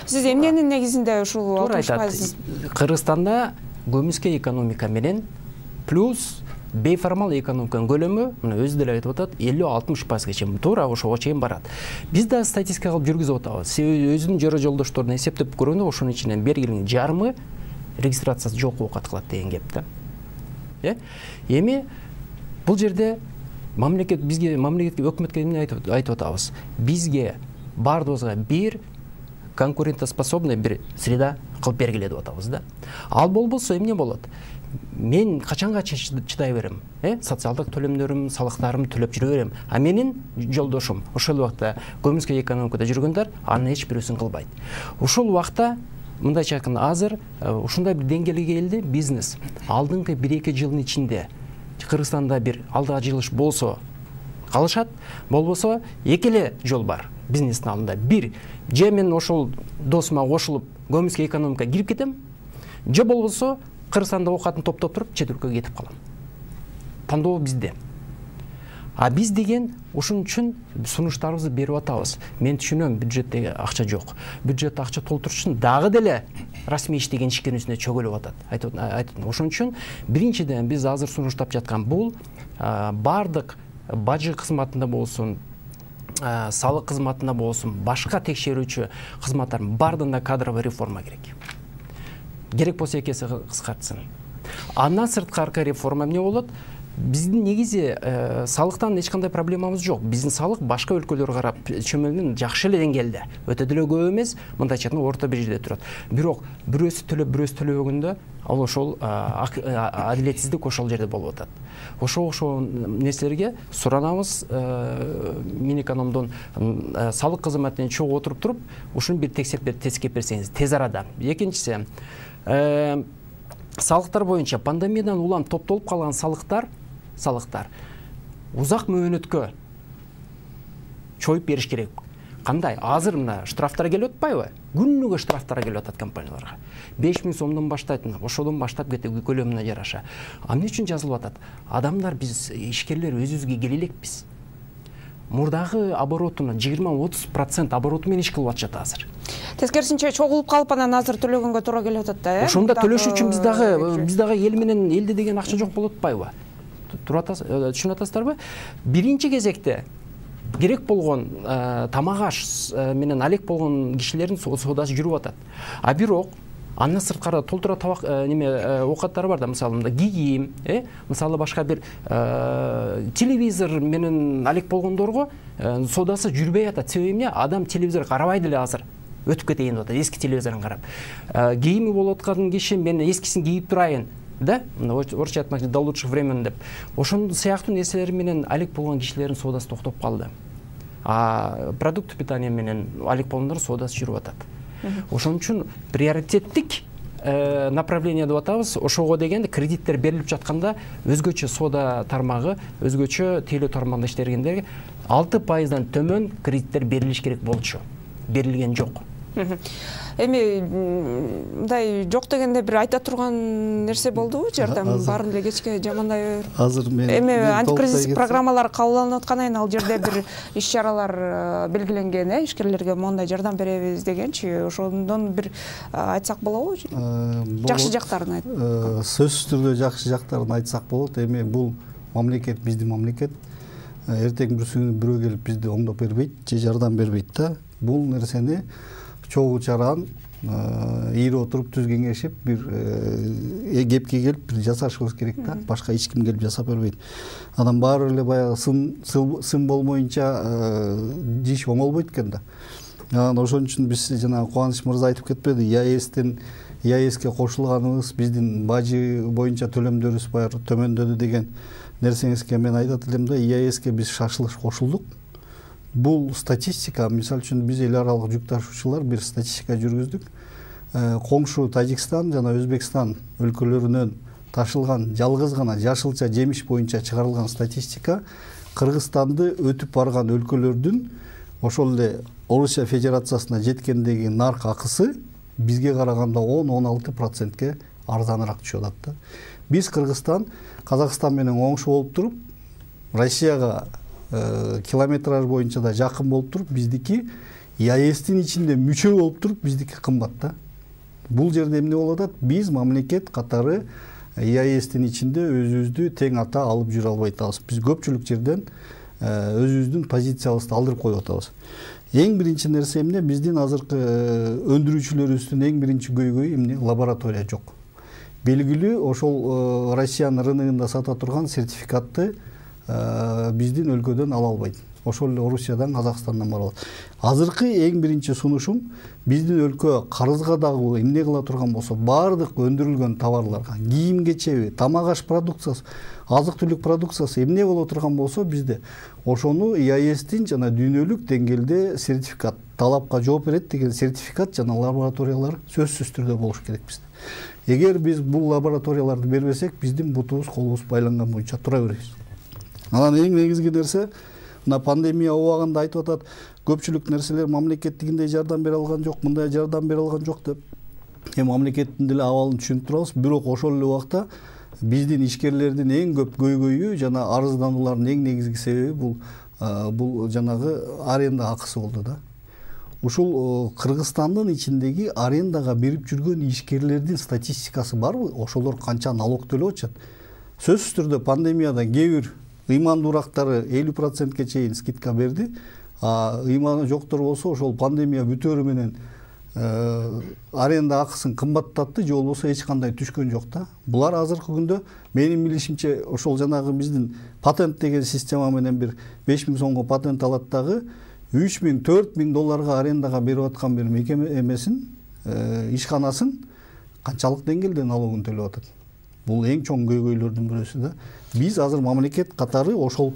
Сиз эмненин негизинде ушул 60%? Кыргызстанда көмүскө экономика менен плюс бейформал экономиканын көлөмү, мына өзү деле айтып атат, 50-60%га чейин, туура ошого чейин барат. Биз да статистика кылып жүргүзүп атабыз. Өзүнүн жора жолдошторуна эсептеп көргөндө ошонун ичинен бергилин жарымы регистрациясы жок окат кылат деген кеп да. Эми бул жерде мамлекетке өкмөткө эмне айтып атабыз? Бизге бардыбызга бир конкурентоспособный бир среда кылып бергиле деп атабыз да. Ал болбосо эмне болот? Мен качанга чыдай берем? Социалдык төлөмдөрүм, салыктарым төлөп жүрө берем. А менин жолдошум ошол убакта көмүскө экономикада жүргөндөр анын эч бирөөсүн кылбайт. Ошол убакта мындайча айтканда азыр ушундай бир деңгээлге келди, бизнес алдыңкы 1-2 жылдын ичинде Кыргызстанда бир алдыга жылыш болсо калышат, болбосо эки эле жол бар бизнестин алдында. Бир, же мен ошол досума кошулуп көмүскө экономика кирип кетем, же болбосо Кыргызстанда окатын топтоп туруп чет өлкөгө кетип калам. Тандоо бизде. А биз деген ушун үчүн сунуштарыбызды берип атабыз. Мен түшүнөм, бюджетте акча жок. Бюджетте акча толтуруш үчүн дагы деле расмий иштеген ишкердин үстүнө чөгөлүп атат. Ошон үчүн биринчиден биз азыр сунуштап жаткан бул бардык бажы кызматында болсун, салык кызматында болсун, башка текшерүүчү кызматтардын бардыгында кадровый реформа керек. Керек болсо экесе кыскартсын. Андан сырткары реформа эмне болот? Биздин негизи салыктан эч кандай проблемабыз жок. Биздин салык башка өлкөлөргө карап чөмөлүнүн жакшы эле деңгээлде. Өтө деле көп эмес, мындайча айтканда орто бир жерде турат. Бирок бирөөсү төлөп, бирөөсү төлөбөгөндө ал ошол адилетсиздик ошол жерде болуп атат. Ошол нерселерге суранабыз Минэкономдон салык кызматынан чогуу отуруп туруп, ушуну бир тескеп берсеңиз тез арада. Экинчиси, салыктар боюнча пандемиядан улам топтолуп калган салыктар узак мөөнөткө чоюп бериш керек. Кандай? Азыр мына штрафтар келип атпайбы? Күнүгө штрафтар келип атат компанияларга. 5000 сомдон баштайт, ошодон баштап кетип көлөмүнө жараша. Эмне үчүн жазылып атат? Адамдар, биз ишкерлер өзүбүзгө келе элекпиз. Мурдагы оборотунун 20-30% обороту менен иш кылып атышат азыр. Тескерисинче чогулуп калып анан азыр төлөгөнгө туура келип атат да, Ошондо төлөш үчүн биз дагы эл менен элде деген акча жок болуп атпайбы? түшүнүп атасыздарбы? Биринчи кезекте керек болгон тамак аш менен алек болгон кишилердин соодасы жүрүп атат. А бирок андан сырткары толтура табак оокаттары бар да, мисалы мында кийим, мисалы башка бир телевизор менен алек болгондорго соодасы жүрбөй атат. Себеби эмне? Адам телевизор карабайды эле азыр. Өтүп кетейин деп атат, эски телевизорун карап. Кийими болуп аткан киши мен эскисин кийип турайын, да? Орусча айтмакчы до лучших времен деп. Ошондой сыяктуу нерселер менен алек болгон кишилердин соодасы токтоп калды. А продукт питания менен алек болгондордун соодасы жүрүп атат. Ошон үчүн приоритеттик направление деп атабыз. Ошого дегенде кредиттер берилип жатканда өзгөчө соода тармагы, өзгөчө тейлөө тармагында иштегендерге 6%дан төмөн кредиттер берилиш керек болчу. Берилген жок. Эми мындай жок дегенде бир айта турган нерсе болдубу? Жардам баарын эле кечке жамандай. Азыр мен эми антикризис программалар кабылданып аткандан кийин ал жерде бир иш-чаралар белгиленген, ишкерлерге мондай жардам беребиз дегенчи. Ошондон бир айтсак болобу? Жакшы жактарын айт. Сөзсүз түрдө жакшы жактарын айтсак болот. Эми бул мамлекет биздин мамлекет. Эртең бүрсүнү бирөө келип бизди оңдоп бербейт же жардам бербейт да. Бул нерсени чогуу чаран ийире отуруп түз кеңешип бир кепке келип бир жасашыбыз керек да. Башка эч ким келип жасап бербейт. Анан баары эле баягы сын болмоюнча иш оңолбойт экен да. Анан ошон үчүн биз жана Кубаныч мырза айтып кетпеди, ЕАЭСке кошулганыбыз биздин бажы боюнча төлөмдөрүбүз баягы төмөндөдү деген нерсеңизге мен айтат элем да, ЕАЭСке биз шашылыш кошулдук. Бул статистика, мисалы үчүн биз эл аралык жүк ташуучулар бир статистика жүргүздүк. Коңшу Тажикстан жана Өзбекстан өлкөлөрүнөн ташылган жалгыз гана жашылча жемиш боюнча чыгарылган статистика Кыргызстанды өтүп барган өлкөлөрдүн ошол эле Орусия Федерациясына жеткендеги нарк акысы бизге караганда 10-16%ке арзаныраак түшүп атат да. Биз Кыргызстан Казакстан менен оңшу болуп туруп, Россияга километраж боюнча да жакын болуп туруп, биздики ЕАЭСтин ичинде мүчө болуп туруп, биздики кымбат да. Бул жерде эмне болуп атат? Биз мамлекет катары ЕАЭСтин ичинде өзүбүздү тең ата алып жүрө албай атабыз. Биз көпчүлүк жерден өзүбүздүн позициябызды алдырып коюп атабыз. Эң биринчи нерсе эмне? Биздин азыркы өндүрүүчүлөрүбүздүн эң биринчи көйгөйү эмне? Лаборатория жок. Белгилүү ошол Россиянын рыногунда сата турган сертификатты биздин өлкөдөн ала албайт. Ошол эле Орусиядан, Казакстандан барып алат. Азыркы эң биринчи сунушум биздин өлкө карызга дагы эмне кыла турган болсо, баардык өндүрүлгөн товарларга, кийим кечеби, тамак аш продукциясы, азык-түлүк продукциясы эмне боло турган болсо, бизде ошону ЕАЭСтин жана дүйнөлүк деңгээлде сертификат, талапка жооп берет деген сертификат жана лабораториялар сөзсүз түрдө болуш керек бизде. Эгер биз бул лабораторияларды бербесек, биздин бутубуз, колубуз байланган боюнча тура беребиз. Анан эң негизги нерсе, мына пандемия убагында айтып атат, көпчүлүк нерселер мамлекеттигиндей жардам бере алган жок, мындай жардам бере алган жок деп. Мамлекеттин деле абалын түшүнүп турабыз, бирок ошол эле убакта биздин ишкерлердин эң көп көйгөйү жана арыздануулардын эң негизги себеби бул жанагы аренда акысы болду да. Ушул Кыргызстандын ичиндеги арендага берип жүргөн ишкерлердин статистикасы барбы? Ошолор канча налог төлөп атышат? Сөзсүз түрдө пандемияда кээ бир ыймандуу урактары 50%ке чейин скидка берди. Ыйманы жоктор болсо ошол пандемия бүтөөрү менен аренда акысын кымбаттатты, же болбосо эч кандай түшкөн жок да. Булар азыркы күндө менин билишимче ошол жанагы биздин патент деген система менен бир 5000 сомго патент алат дагы 3000-4000 долларга арендага берип аткан бир мекеме эмесин, ишканасын канчалык деңгээлде налогун төлөп атат. Бул эң чоң көйгөйлөрдүн бирөөсү да. Биз азыр мамлекет катары ошол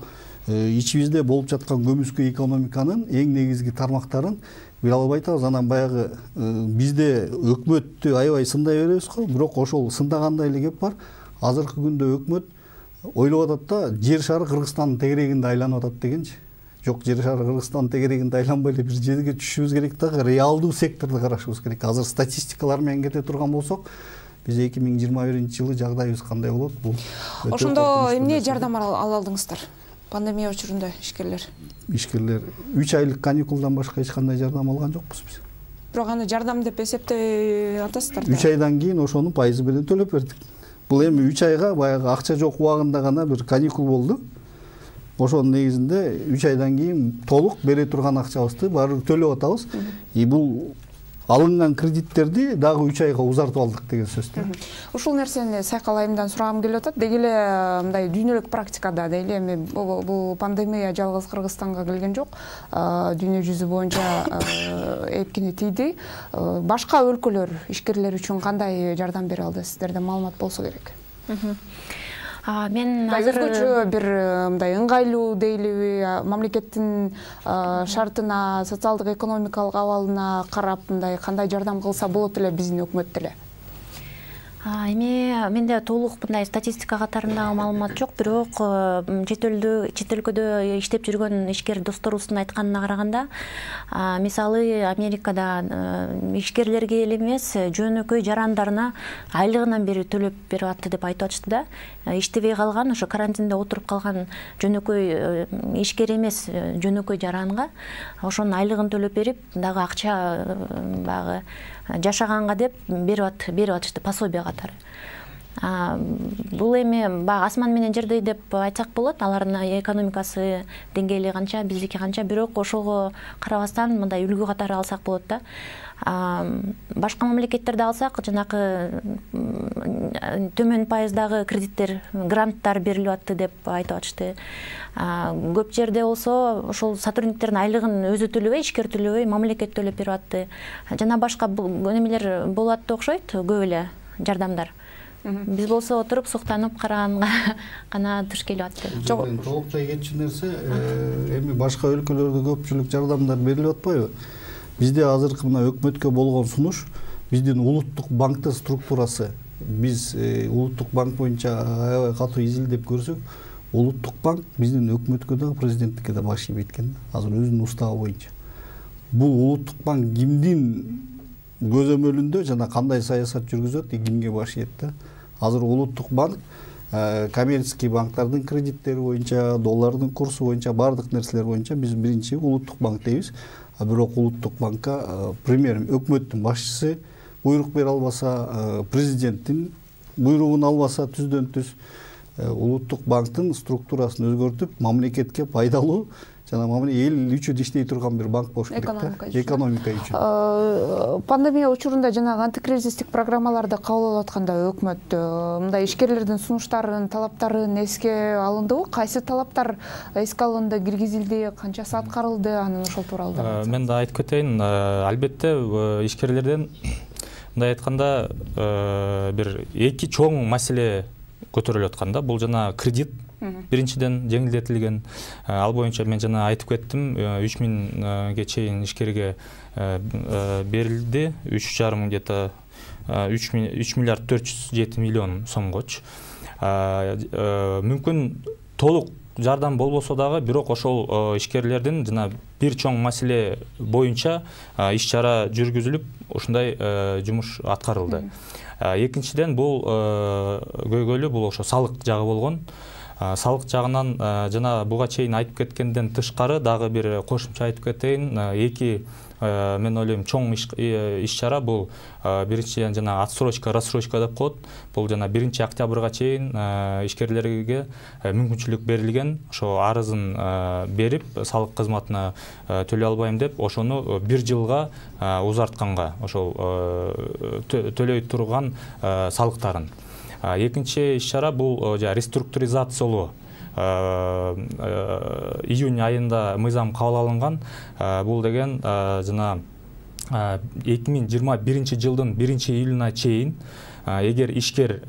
ичибизде болуп жаткан көмүскө экономиканын эң негизги тармактарын биле албай атабыз. Анан баягы бизде өкмөттү аябай сындай беребиз го, бирок ошол сындагандай эле кеп бар. Азыркы күндө өкмөт ойлоп атат да, жер шары Кыргызстандын тегерегинде айланып атат дегенчи. Жок, жер шары Кыргызстандын тегерегинде айланбай эле бир жерге түшүшүбүз керек да, реалдуу секторду карашыбыз керек. Азыр статистикалар менен кете турган болсок, биз 2021-жылы жагдайыбыз кандай болот? Бул ошондо эмне жардам ала алдыңыздар? Пандемия учурунда ишкерлер 3 айлык каникулдан башка эч кандай жардам алган жокпуз биз. Бирок аны жардам деп эсептей атасыздар да. 3 айдан кийин ошонун пайызы менен төлөп бердик. Бул эми 3 айга баягы акча жок убагында гана бир каникул болду. Ошонун негизинде 3 айдан кийин толук бере турган акчабызды баары төлөп атабыз. И бул алынган кредиттерди дагы 3 айга узартып алдык деген сөз. Ушул нерсени Сайкал айымдан сурагым келип атат. Деги эле мындай дүйнөлүк практикада дейли эми бул пандемия жалгыз Кыргызстанга келген жок. Дүйнө жүзү боюнча эпкини тийди. Башка өлкөлөр ишкерлер үчүн кандай жардам бере алды? Сиздерде маалымат болсо керек. Мен азыр өзгөчө бир мындай ыңгайлуу дейлиби, мамлекеттин шартына, социалдык экономикалык абалына карап мындай кандай жардам кылса болот эле биздин өкмөт деле? Эми менде толук мындай статистика катарындагы маалымат жок, бирок чет өлкөдө иштеп жүргөн ишкер досторубуздун айтканына караганда, мисалы Америкада ишкерлерге эле эмес, жөнөкөй жарандарына айлыгынан бери төлөп берип атты деп айтып атышты да. Иштебей калган, ошо карантинде отуруп калган жөнөкөй ишкер эмес, жөнөкөй жаранга ошонун айлыгын төлөп берип, дагы акча багы жашаганга деп берип атышты, пособие катары. Бул эми асман менен жердей деп айтсак болот. Алардын экономикасы деңгээли канча, биздики канча, бирок ошого карабастан мындай үлгү катары алсак болот да. Башка мамлекеттерди алсак, жанакы төмөн пайыздагы кредиттер, гранттар берилип атты деп айтып атышты. Көп жерде болсо ошол сотрудниктердин айлыгын өзү төлөбөй, ишкер төлөбөй, мамлекет төлөп берип атты. Жана башка немелер болот да окшойт, көп эле жардамдар. Биз болсо отуруп суктанып караганга гана туш келип атты. Толуктай кетчү нерсе, эми башка өлкөлөрдө көпчүлүк жардамдар берилип атпайбы? Бизде азыркы мына өкмөткө болгон сунуш, биздин улуттук банктын структурасы, биз улуттук банк боюнча аябай катуу изилдеп көрсөк, улуттук банк биздин өкмөткө да, президенттикке да баш ийбейт экен, азыр өзүнүн устабы боюнча. Бул улуттук банк кимдин көзөмөлүндө жана кандай саясат жүргүзөт, кимге баш ийет да? Азыр улуттук банк коммерческий банктардын кредиттери боюнча, доллардын курсу боюнча, бардык нерселер боюнча биз биринчи улуттук банк дейбиз. Бирок улуттук банкка премьер өкмөттүн башчысы буйрук бере албаса, президенттин буйругун албаса түздөн түз улуттук банктын структурасын өзгөртүп, мамлекетке пайдалуу жана эл үчүн иштей турган бир банк болуш керек да, экономика үчүн. Пандемия учурунда жанагы антикризистик программаларды кабыл алып атканда өкмөт мындай ишкерлердин сунуштарын, талаптарын эске алындыбы? Кайсы талаптар эске алынды, киргизилди, канчасы аткарылды, анын ошол тууралуу? Мен да айтып кетейин, албетте ишкерлерден мындай айтканда бир эки чоң маселе көтөрүлүп атканда, бул жана кредит биринчиден жеңилдетилген. Ал боюнча мен жана айтып кеттим, 3000ге чейин ишкерге берилди, 3,5 где-то 3 миллиард 407 миллион сомгочу. Мүмкүн толук жардам болбосо дагы, бирок ошол ишкерлердин жана бир чоң маселе боюнча иш чара жүргүзүлүп, ушундай жумуш аткарылды. Экинчиден бул көйгөйлүү, бул ошо салык жагы болгон. Салык жагынан жана буга чейин айтып кеткенден тышкары дагы бир кошумча айтып кетейин. Эки мен ойлойм чоң иш чара бул биринчиден жана отсрочка, рассрочка деп коет. Бул жана 1 октябрга чейин ишкерлерге мүмкүнчүлүк берилген, ошо арызын берип салык кызматына төлөй албайм деп, ошону 1 жылга узартканга, ошол төлөй турган салыктарын. Экинчи иш чара бул реструктуризациялоо. Июнь айында мыйзам кабыл алынган. Бул деген жана 2021 жылдын 1 июлуна чейин эгер ишкер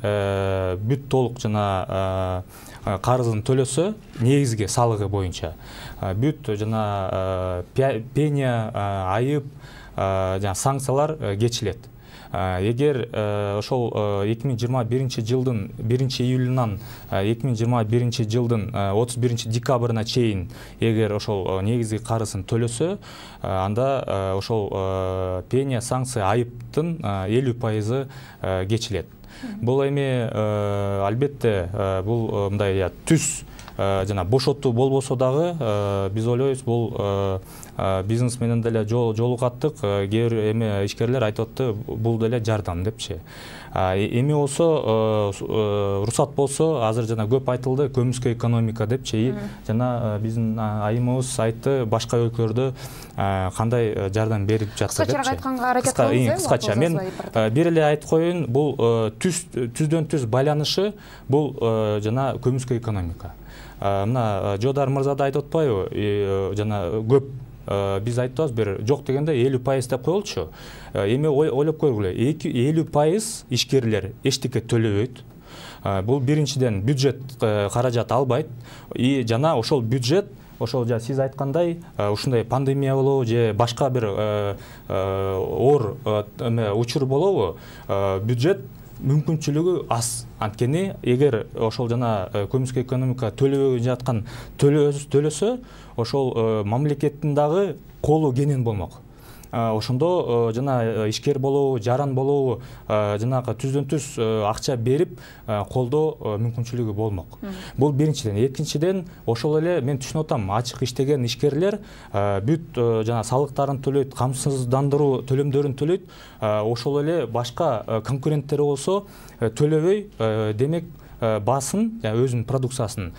бүт толук жана карызын төлөсө, негизги салыгы боюнча бүт жана пеня, айып, жана санкциялар кечилет. Эгер ошол 2021 жылдын 1 июлунан 2021 жылдын 31 декабрына чейин эгер ошол негизги карызын төлөсө, анда ошол пеня, санкция, айыптын 50% кечилет. Бул эми албетте бул мындай түз жана бошоттуу болбосо дагы биз ойлойбуз бул бизнес менен деле жолугаттык, кээ бир эме ишкерлер айтып атты бул деле жардам депчи. Эми болсо уруксат болсо азыр жана көп айтылды көмүскө экономика депчи, жана биздин айымыбыз айтты башка өлкөлөрдө кандай жардам берип жатты депчи. Кыскача айтканга аракет кылыңыз. Кыскача мен бир эле айтып коеюн, бул түздөн түз байланышы бул жана көмүскө экономика. Мына Жодар мырза да айтып атпайбы, жана көп биз айтабыз бир жок дегенде 50% деп коелучу. Эми ойлоп көргүлө, 50% ишкерлер эчтеке төлөбөйт. Бул биринчиден бюджет каражат албайт. Жана ошол бюджет, ошол сиз айткандай ушундай пандемия болобу же башка бир оор учур болобу, бюджет мүмкүнчүлүгү аз. Анткени эгер ошол жана көмүскө экономика төлөбөй жаткан төлөсө, ошол мамлекеттин дагы колу кенен болмок. Ошондо жана ишкер болобу, жаран болобу, жанагы түздөн түз акча берип колдоо мүмкүнчүлүгү болмок. Бул биринчиден. Экинчиден, ошол эле мен түшүнүп атам, ачык иштеген ишкерлер бүт жана салыктарын төлөйт, камсыздандыруу төлөмдөрүн төлөйт. Ошол эле башка конкуренттери болсо төлөбөй, демек басын, өзүнүн продукциясын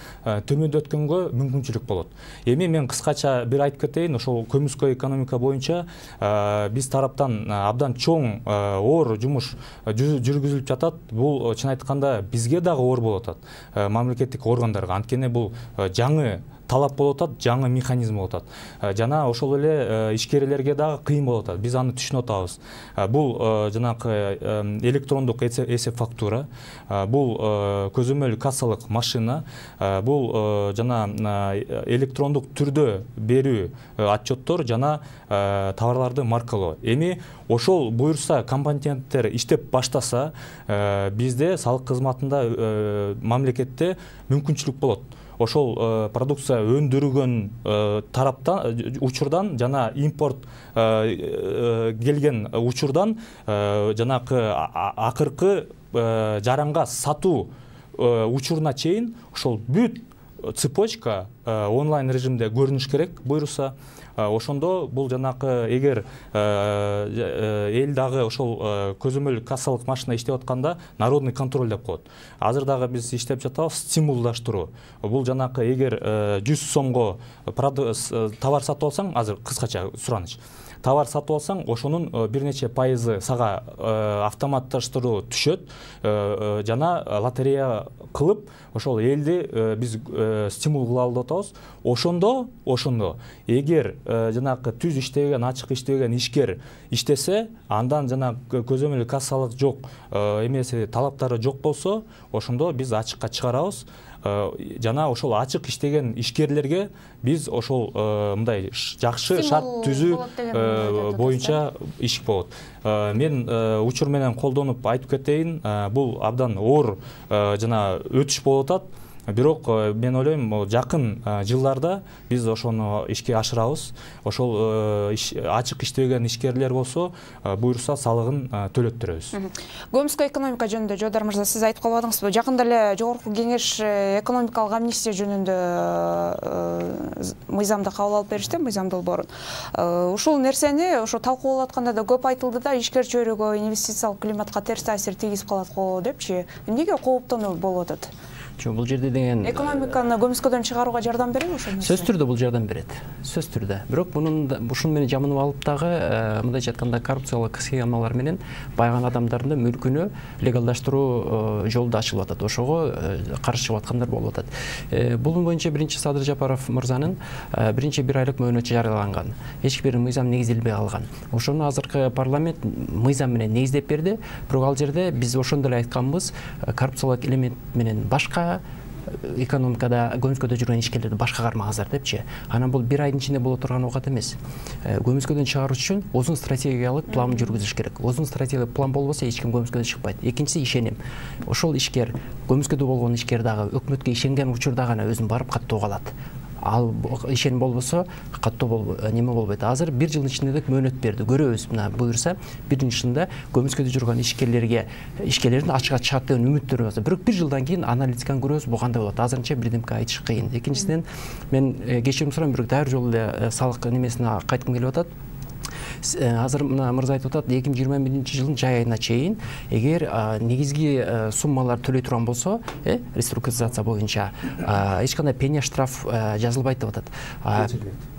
төмөндөткөнгө мүмкүнчүлүк болот. Эми мен кыскача бир айтып кетейин, ошол көмүскө экономика боюнча биз тараптан абдан чоң оор жумуш жүргүзүлүп жатат. Бул чын айтканда бизге дагы оор болуп атат, мамлекеттик органдарга. Анткени бул жаңы талап болуп атат, жаңы механизм болуп атат. Жана ошол эле ишкерлерге дагы кыйын болуп атат. Биз аны түшүнүп атабыз. Бул жанагы электрондук эсеп фактура, бул көзөмөл кассалык машина, бул жана электрондук түрдө берүү отчеттор жана товарларды маркалоо. Эми ошол буюрса компоненттер иштеп баштаса, бизде салык кызматында мамлекетте мүмкүнчүлүк болот. Ошол продукция өндүрүлгөн тараптан учурдан жана импорт келген учурдан жанакы акыркы жаранга сатуу учуруна чейин ошол бүт цепочка онлайн режимде көрүнүш керек буюрса. Ошондо бул жанакы эгер эл дагы ошол көзөмөл кассалык машина иштеп атканда народный контроль деп коет. Азыр дагы биз иштеп жатабыз стимулдаштыруу. Бул жанакы эгер 100 сомго товар сатып алсаң, азыр кыскача сураныч. Товар сатып алсаң, ошонун бир нече пайызы сага автоматташтыруу түшөт, жана лотерея кылып, ошол элди биз стимул кылалы деп атабыз. Ошондо эгер жанакы түз иштеген, ачык иштеген ишкер иштесе, андан жана көзөмөл кассалык жок, эмеси талаптары жок болсо, ошондо биз ачыкка чыгарабыз. Жана ошол ачык иштеген ишкерлерге биз ошол мындай жакшы шарт түзүү боюнча иш болот. Мен учур менен колдонуп айтып кетейин, бул абдан оор жана өтүш болуп атат. Бирок мен ойлойм, жакын жылдарда биз ошону ишке ашырабыз. Ошол ачык иштеген ишкерлер болсо, буюрса салыгын төлөттүрөбүз. Көмүскө экономика жөнүндө Жодар мырза сиз айтып калбадыңызбы? Жакында эле Жогорку Кеңеш экономикалык амнистия жөнүндө мыйзамды кабыл алып беришти, мыйзам долбоорун. Ушул нерсени ошо талкуулап атканда да көп айтылды да, ишкер чөйрөгө, инвестициялык климатка терс таасир тийгизип калат го депчи. Эмнеге кооптонуу болуп атат? Бул жерде деген экономиканы көмүскөдөн чыгарууга жардам береби ошол? Сөз түрдө бул жардам берет. Сөз түрдө. Бирок ушун менен жамынып алып дагы мындайча айтканда коррупциялык схемалар менен байган адамдардын мүлкүнө легалдаштыруу жолу да ачылып атат. Ошого каршы чыгып аткандар болуп атат. Бул боюнча биринчи Садыр Жапаров мырзанын биринчи 1 айлык мөөнөтү жарыяланган. Эч бир мыйзам негизделбей калган. Ошону азыркы парламент мыйзам менен негиздеп берди. Бирок ал жерде биз ошондой эле айтканбыз, коррупциялык элемент менен башка экономикада көмүскөдө жүргөн ишкерлерди башка кармаңыздар депчи. Анан бул 1 айдын ичинде боло турган убакыт эмес. Көмүскөдөн чыгаруу үчүн узун стратегиялык план жүргүзүш керек. Узун стратегиялык план болбосо эч ким көмүскөдөн чыкпайт. Экинчиси ишеним. Ошол ишкер, көмүскөдө болгон ишкер дагы өкмөткө ишенген учурда гана өзүн барып каттоого алат. ал ишеним болбосо каттоо неме болбойт. Азыр 1 жылдын ичинде деп мөөнөт берди. Көрөбүз, мына буюрса 1 жылдын ичинде көмүскөдө жүргөн ишкерлердин ачыкка чыгат деген үмүттөрү бар. Бирок 1 жылдан кийин аналитиканы көрөбүз, бу кандай болот. Азырынча бирдемке айтыш кыйын. Экинчиден мен кечирим сурайм, бирок дайыр жолу эле салык немесине кайткым келип атат. Азыр мына мырза айтып атат, 2021-жылдын жай айына чейин эгер негизги суммалар төлөй турган болсо, реструктуризация боюнча эч кандай пеня штраф жазылбайт деп атат.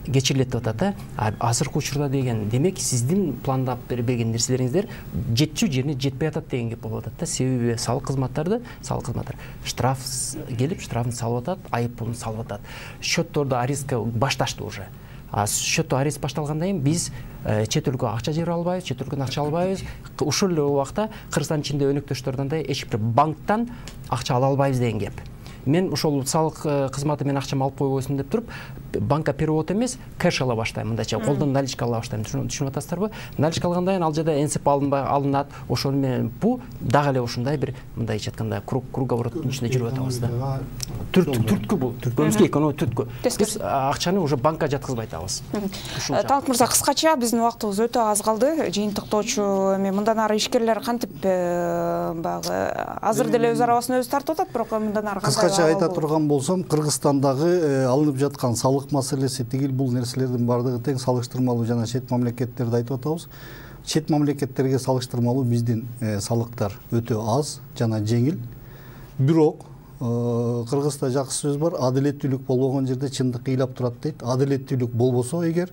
Кечирилет деп атат. Азыркы учурда деген, демек сиздин пландап берген нерселериңиздер жетчү жерине жетпей атат деген геп болуп атат да. Себеби салык кызматтар штраф келип, штрафын салып атат, айып пулун салып атат. Счеттордо арестке башташты уже. Счетту арест башталгандан кийин биз чет өлкөгө акча жибере албайбыз, чет өлкөдөн акча албайбыз. Ушул эле убакта Кыргызстан ичинде өнөктөштөрдөн да эч бир банктан акча ала албайбыз деген геп. Мен ошол салык кызматы менен акчамы алып койбойсун деп туруп, банка перевод эмес, кэш ала баштайм, мындайча колдон наличка ала баштайм. Түшүнүп атасыздарбы? Наличка алгандан кийин ал жерде НСП алынат. Ошол менен бу дагы эле ушундай бир мындайча айтканда кругобороттун ичинде жүрүп атабыз да. Түрткү бул. Көмүскө экономия түрткү. Биз акчаны уже банкка жаткызбай атабыз. Талант мырза, кыскача биздин убактыбыз өтө аз калды. Жыйынтыктоочу мындан ары ишкерлер кантип багы азыр деле өз арабасын өзү тартып атат, бирок мындан ары кандай айта турган болсом, Кыргызстандагы алынып жаткан салык маселеси тигил бул нерселердин бардыгы тең салыштырмалуу жана чет мамлекеттерди айтып атабыз. Чет мамлекеттерге салыштырмалуу биздин салыктар өтө аз жана жеңил. Бирок Кыргызда жакшы сөз бар, адилеттүүлүк болбогон жерде чындык ыйлап турат дейт. Адилеттүүлүк болбосо эгер,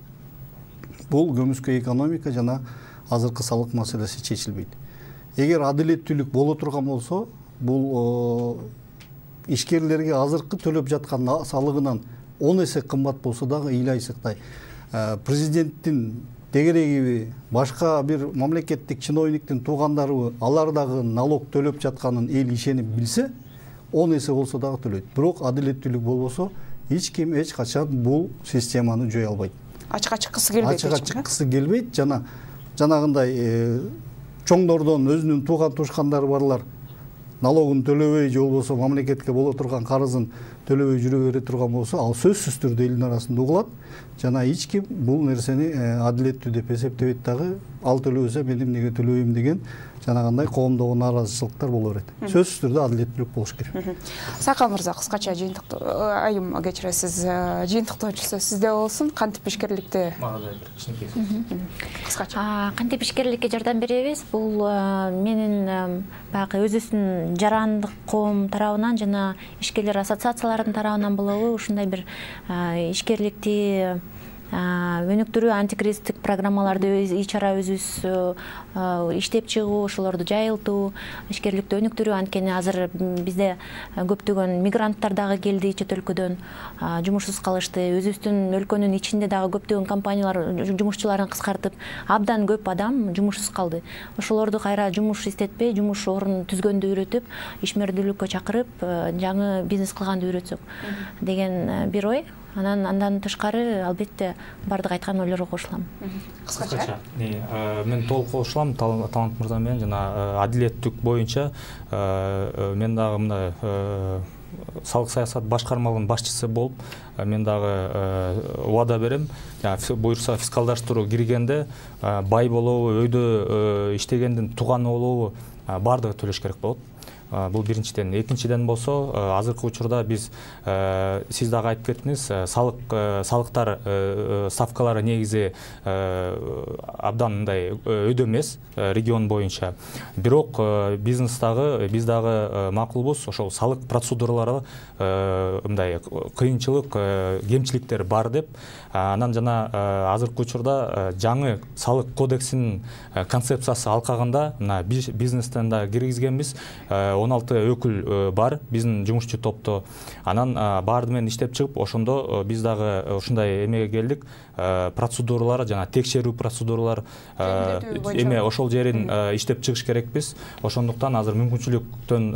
бул көмүскө экономика жана азыркы салык маселеси чечилбейт. Эгер адилеттүүлүк боло турган болсо, бул ишкерлерге азыркы төлөп жаткан салыгынан 10 эсе кымбат болсо дагы ыйлайсыктай. Президенттин дегерегиби, башка бир мамлекеттик чиновниктин туугандары алар дагы налог төлөп жатканын эл ишенип билсе, 10 эсе болсо дагы төлөйт. Бирок адилеттүүлүк болбосо, эч ким эч качан бул системаны жой албайт. Ачыкка чыккысы келбейт. Ачыкка чыккысы келбейт, жана жанагындай чоңдордон өзүнүн тууган тушкандары барлар налогун төлөбөй же болбосо мамлекетке боло турган карызын төлөбөй жүрө бере турган болсо, ал сөзсүз түрдө элдин арасында угулат. Жана эч ким бул нерсени адилеттүү деп эсептебейт дагы. Ал төлөбөсө мен эмнеге төлөбөйм деген жанагындай коомдогу нааразычылыктар боло берет. Сөзсүз түрдө адилеттүүлүк болуш керек. Сакал мырза, кыскача айым кечиресиз, жыйынтыктоочусу сизде болсун. Кантип ишкерликте? Кыскача. Кантип ишкерликке жардам беребиз? Бул менин баягы өзүбүздүн жарандык коом тарабынан жана ишкерлер ассоциацияларынын тарабынан болобу, ушундай бир ишкерликти өнүктүрүү, антикризистик программаларды ич-чара өзүбүз иштеп чыгуу, ошолорду жайылтуу, ишкерликти өнүктүрүү. Анткени азыр бизде көптөгөн мигранттар дагы келди чет өлкөдөн, жумушсуз калышты. Өзүбүздүн өлкөнүн ичинде дагы көптөгөн компаниялар жумушчуларын кыскартып, абдан көп адам жумушсуз калды. Ошолорду кайра жумуш иштетпей, жумуш орун түзгөндү үйрөтүп, ишмердүүлүккө чакырып, жаңы бизнес кылганды үйрөтсөк деген бир ой. Андан тышкары албетте бардык айткан ойлорго кошулам. Кыскача. Мен толук кошулам Талант мырза менен, жана адилеттүүлүк боюнча мен дагы мындай салык саясат башкармалыгынын башчысы болуп, мен дагы убада берем. Буюрса фискалдаштыруу киргенде бай болобу, өйдө иштегендин тууганы болобу, бардыгы төлөш керек болот. Бул биринчиден. Экинчиден болсо, азыркы учурда биз сиз дагы айтып кеттиңиз, салыктар ставкалары негизи абдан мындай өйдө эмес регион боюнча. Бирок биз дагы макулбуз, ошол салык процедуралары мындай кыйынчылык, кемчиликтер бар деп. Анан жана азыркы учурда жаңы салык кодексинин концепциясы алкагында мына бизнестен да киргизгенбиз. 16 өкүл бар биздин жумушчу топто. Анан баарды менен иштеп чыгып, ошондо биз дагы ушундай эмеге келдик. Процедуралар жана текшерүү процедуралар эме ошол жерин иштеп чыгыш керекпиз. Ошондуктан азыр мүмкүнчүлүктөн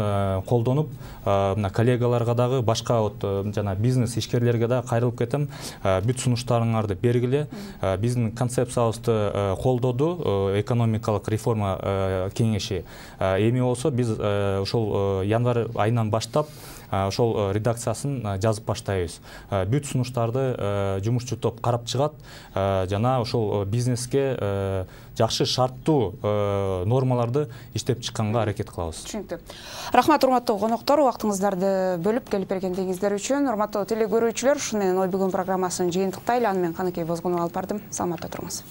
колдонуп, мына коллегаларга дагы, башка жана бизнес ишкерлерге да кайрылып кетем. Бүт сунуштарыңарды бергиле. Биздин концепциябызды колдоду экономикалык реформа кеңеши. Эми болсо биз ошол январь айынан баштап ошол редакциясын жазып баштайбыз. Бүт сунуштарды жумушчу топ карап чыгат жана ошол бизнеске жакшы шарттуу нормаларды иштеп чыкканга аракет кылабыз. Түшүнүктүү. Рахмат, урматтуу коноктор, убактыңыздарды бөлүп келип бергендигиңиздер үчүн. Урматтуу теле көрүүчүлөр, ушуну менен ой бүгүн программасын жыйынтыктайлы. Аны мен Каныкей Бозгунова алып бардым. Саламатта туруңуз.